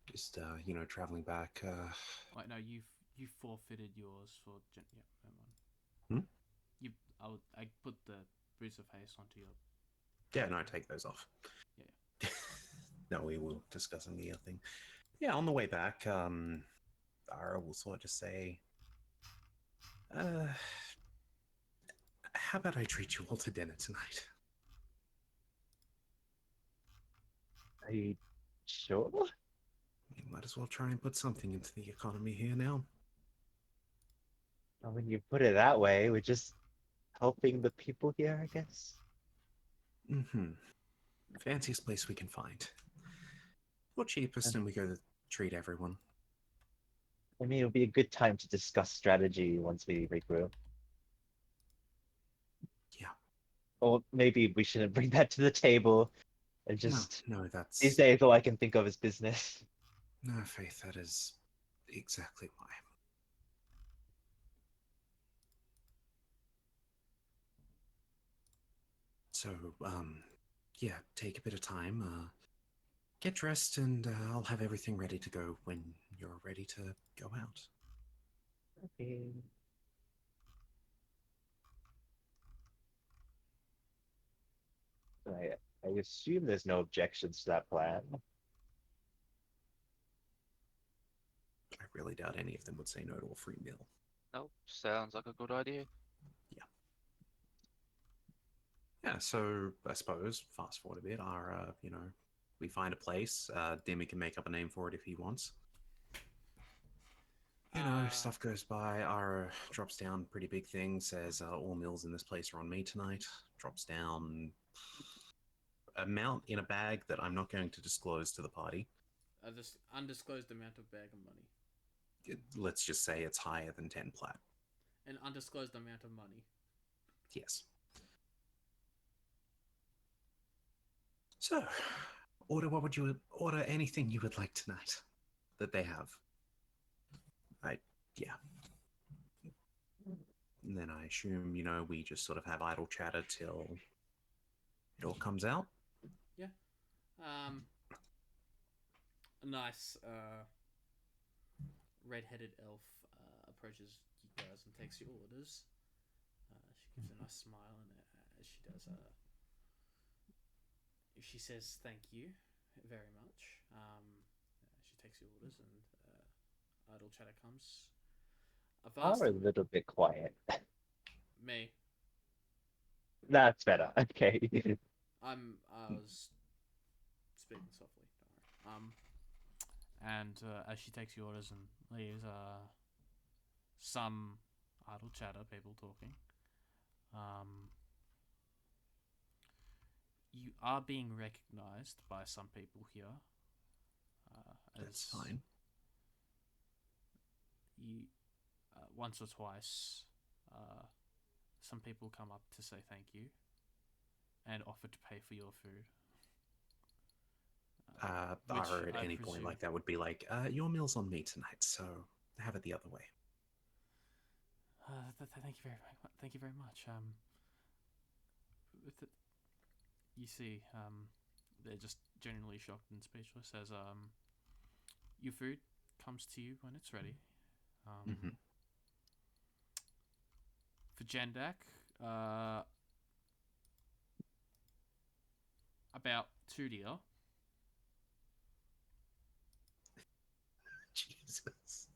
Just, traveling back. Wait, no, you forfeited yours for. Yeah, never Hmm? mind. I put the boots of haste onto your. Yeah, no, take those off. Yeah. No, we will discuss in the thing. Yeah, on the way back, Ara will sort of just say, how about I treat you all to dinner tonight? Are you sure? You might as well try and put something into the economy here now. Well, when you put it that way, we're just helping the people here, I guess. Mm-hmm. Fanciest place we can find. Or cheapest, and we go to treat everyone. I mean, it'll be a good time to discuss strategy once we regroup. Yeah. Or maybe we shouldn't bring that to the table and just... No, that's... These days, all I can think of is business. No, Faith, that is exactly why. So, yeah, take a bit of time. get dressed, and I'll have everything ready to go when you're ready to go out. Okay. I assume there's no objections to that plan. I really doubt any of them would say no to a free meal. Nope, sounds like a good idea. Yeah, so I suppose fast forward a bit. Our, we find a place. Demi can make up a name for it if he wants. Stuff goes by. Ara drops down pretty big thing. Says all meals in this place are on me tonight. Drops down amount in a bag that I'm not going to disclose to the party. This undisclosed amount of bag of money. Let's just say it's higher than 10 plat. An undisclosed amount of money. Yes. So, what would you order? Anything you would like tonight that they have. Yeah. And then I assume, we just sort of have idle chatter till it all comes out. Yeah. A nice red-headed elf approaches you guys and takes your orders. She gives a nice smile, and as she does, she says thank you very much. She takes your orders, and idle chatter comes. Are a little bit quiet. Me. That's better. Okay. I was speaking softly. Don't worry. And as she takes your orders and leaves, some idle chatter, people talking. You are being recognized by some people here. That's fine. You, once or twice, some people come up to say thank you and offer to pay for your food. Or at any point like that would be like, your meal's on me tonight, so have it the other way. Thank you very much. You see, they're just genuinely shocked and speechless as your food comes to you when it's ready. For Jandak, about 2 deer. Jesus.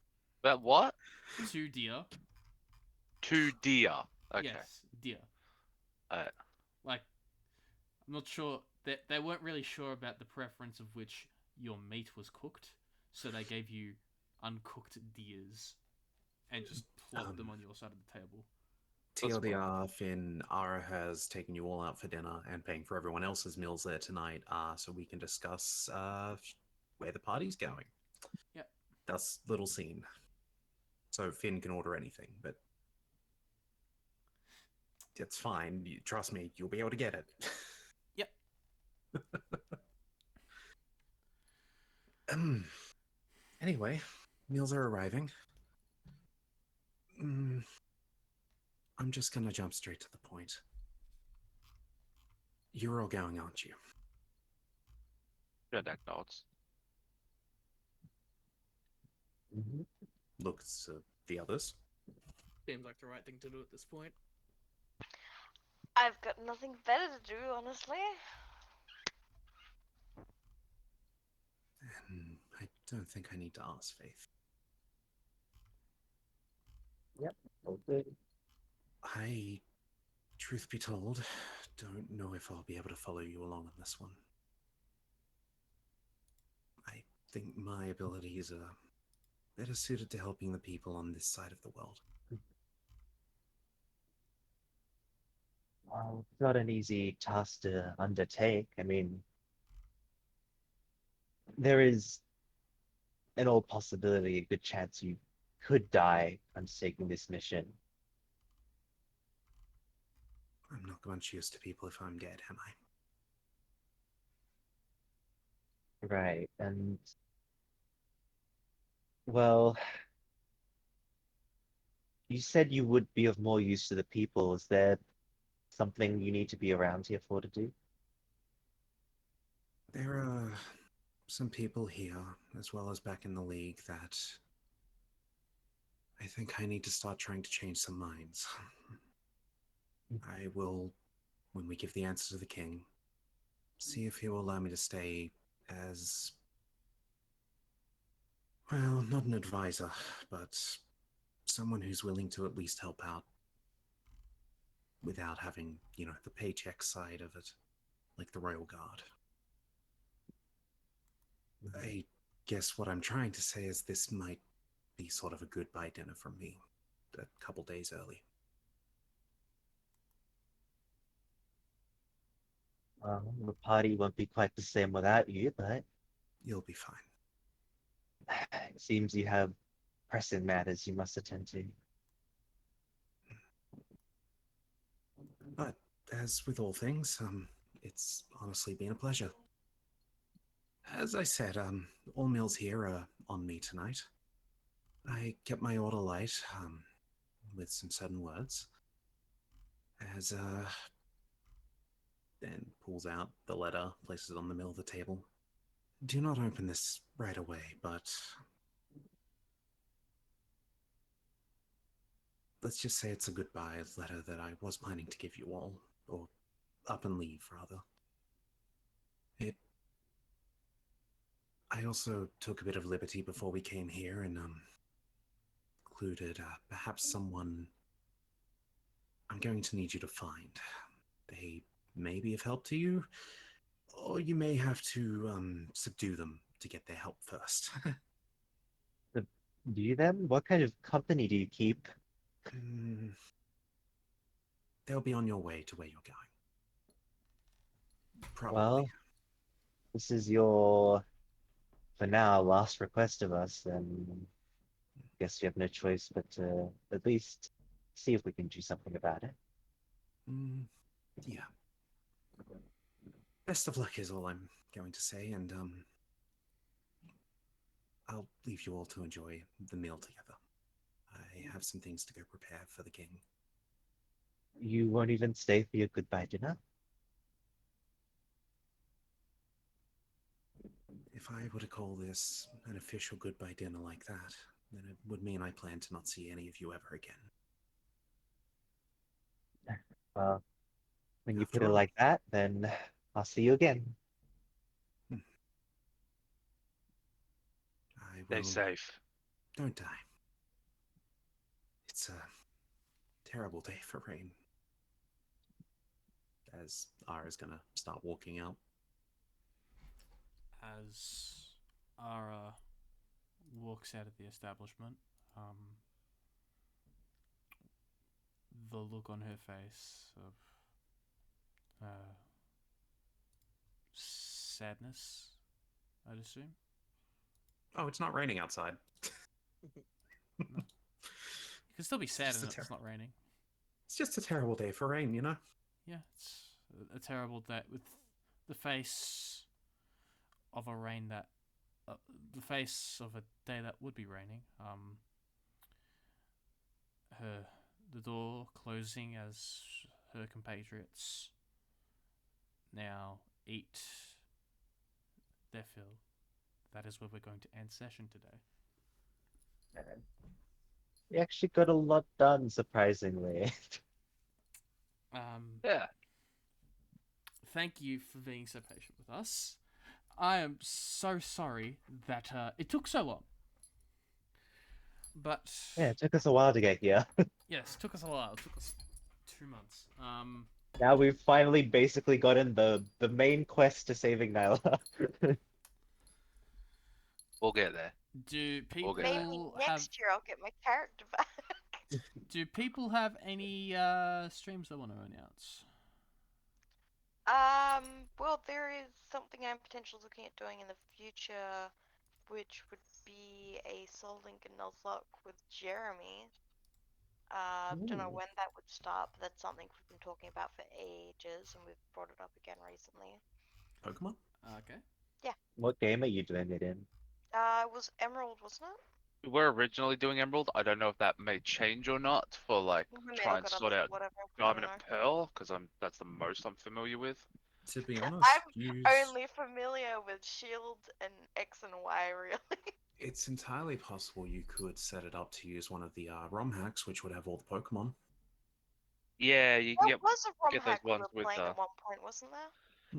But what? 2 deer. 2 deer. Okay. Yes, deer. Alright. Like, I'm not sure. They weren't really sure about the preference of which your meat was cooked, so they gave you uncooked deers and just plopped them on your side of the table. TLDR, Finn, Ara has taken you all out for dinner and paying for everyone else's meals there tonight, so we can discuss where the party's going. Yep. That's little scene. So Finn can order anything, but it's fine. Trust me, you'll be able to get it. Yep. Anyway, meals are arriving. I'm just gonna jump straight to the point. You're all going, aren't you? Jandak nods. Looks at the others. Seems like the right thing to do at this point. I've got nothing better to do, honestly. And I don't think I need to ask Faith. Yep. Okay. I, truth be told, don't know if I'll be able to follow you along on this one. I think my abilities are better suited to helping the people on this side of the world. Well, it's not an easy task to undertake. I mean, there is an all possibility, a good chance you could die undertaking this mission. I'm not going to choose to people if I'm dead, am I? Right, and well, you said you would be of more use to the people. Is there something you need to be around here for to do? There are some people here, as well as back in the league, that I think I need to start trying to change some minds. I will, when we give the answer to the king, see if he will allow me to stay as, well, not an advisor, but someone who's willing to at least help out without having, the paycheck side of it, like the Royal Guard. I guess what I'm trying to say is this might be sort of a goodbye dinner from me, a couple days early. The party won't be quite the same without you, but You'll be fine. it seems you have pressing matters you must attend to. But as with all things, it's honestly been a pleasure. As I said, all meals here are on me tonight. I kept my order light, with some sudden words. As, then pulls out the letter, places it on the middle of the table. Do not open this right away, but let's just say it's a goodbye letter that I was planning to give you all, or up and leave, rather. I also took a bit of liberty before we came here and, included, perhaps someone I'm going to need you to find. They maybe have help to you, or you may have to, subdue them to get their help first. Do you then? What kind of company do you keep? They'll be on your way to where you're going. Probably. Well, this is your, for now, last request of us, then guess you have no choice but to at least see if we can do something about it. Yeah. Best of luck is all I'm going to say, and I'll leave you all to enjoy the meal together. I have some things to go prepare for the king. You won't even stay for your goodbye dinner? If I were to call this an official goodbye dinner like that, then it would mean I plan to not see any of you ever again. Well, when you After put it all. like that, then I'll see you again. I Stay will. safe. Don't die. It's a terrible day for rain. As Ara's gonna start walking out. As Ara walks out of the establishment, the look on her face of sadness, I'd assume. Oh, it's not raining outside. You can still be sad just and a it's not raining. It's just a terrible day for rain, you know? Yeah, it's a terrible day with the face of a rain that, the face of a day that would be raining. The door closing as her compatriots now eat their fill. That is where we're going to end session today. We actually got a lot done, surprisingly. Yeah. Thank you for being so patient with us. I am so sorry that it took so long. But Yeah, it took us a while to get here. yes, it took us a while. It took us 2 months. Now we've finally basically gotten the main quest to saving Nyla. We'll get there. Do people Okay. Maybe have next year I'll get my character back. Do people have any streams they want to announce? Well, there is something I'm potentially looking at doing in the future, which would be a Soul Link and Nuzlocke with Jeremy. Don't know Ooh. when that would start, but that's something we've been talking about for ages, and we've brought it up again recently. Pokemon? Okay. What game are you doing it in? It was Emerald, wasn't it? We were originally doing Emerald. I don't know if that may change or not for like We may try look and it up sort as out whatever. I Diamond don't and know. Pearl because that's the most I'm familiar with. To be honest, I'm use... only familiar with Shield and X and Y, really. It's entirely possible you could set it up to use one of the ROM hacks, which would have all the Pokemon. Yeah, you can There was a ROM get those hack we ones were with playing at one point, wasn't there?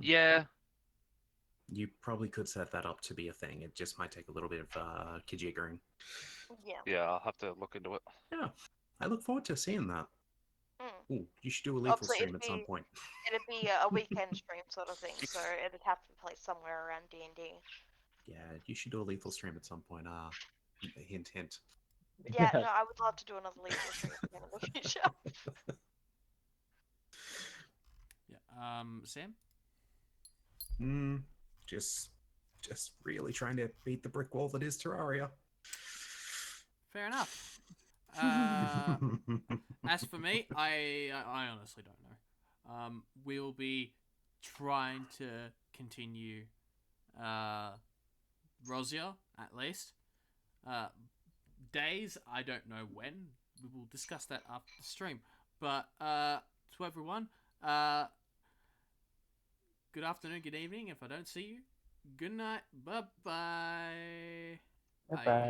yeah. You probably could set that up to be a thing. It just might take a little bit of kijiggering. Yeah. Yeah, I'll have to look into it. Yeah, I look forward to seeing that. Mm. Ooh, you should do a lethal Obviously, stream at some point. It'd be a weekend stream sort of thing, so it'd have to be placed somewhere around D&D. Yeah, you should do a lethal stream at some point. Hint, hint. Yeah, no, I would love to do another lethal stream again in the future. Yeah. Sam. Just really trying to beat the brick wall that is Terraria. Fair enough. As for me, I honestly don't know. We'll be trying to continue Rozia at least. Days, I don't know when. We will discuss that after the stream. But to everyone, good afternoon, good evening. If I don't see you, good night. Bye-bye. Bye-bye.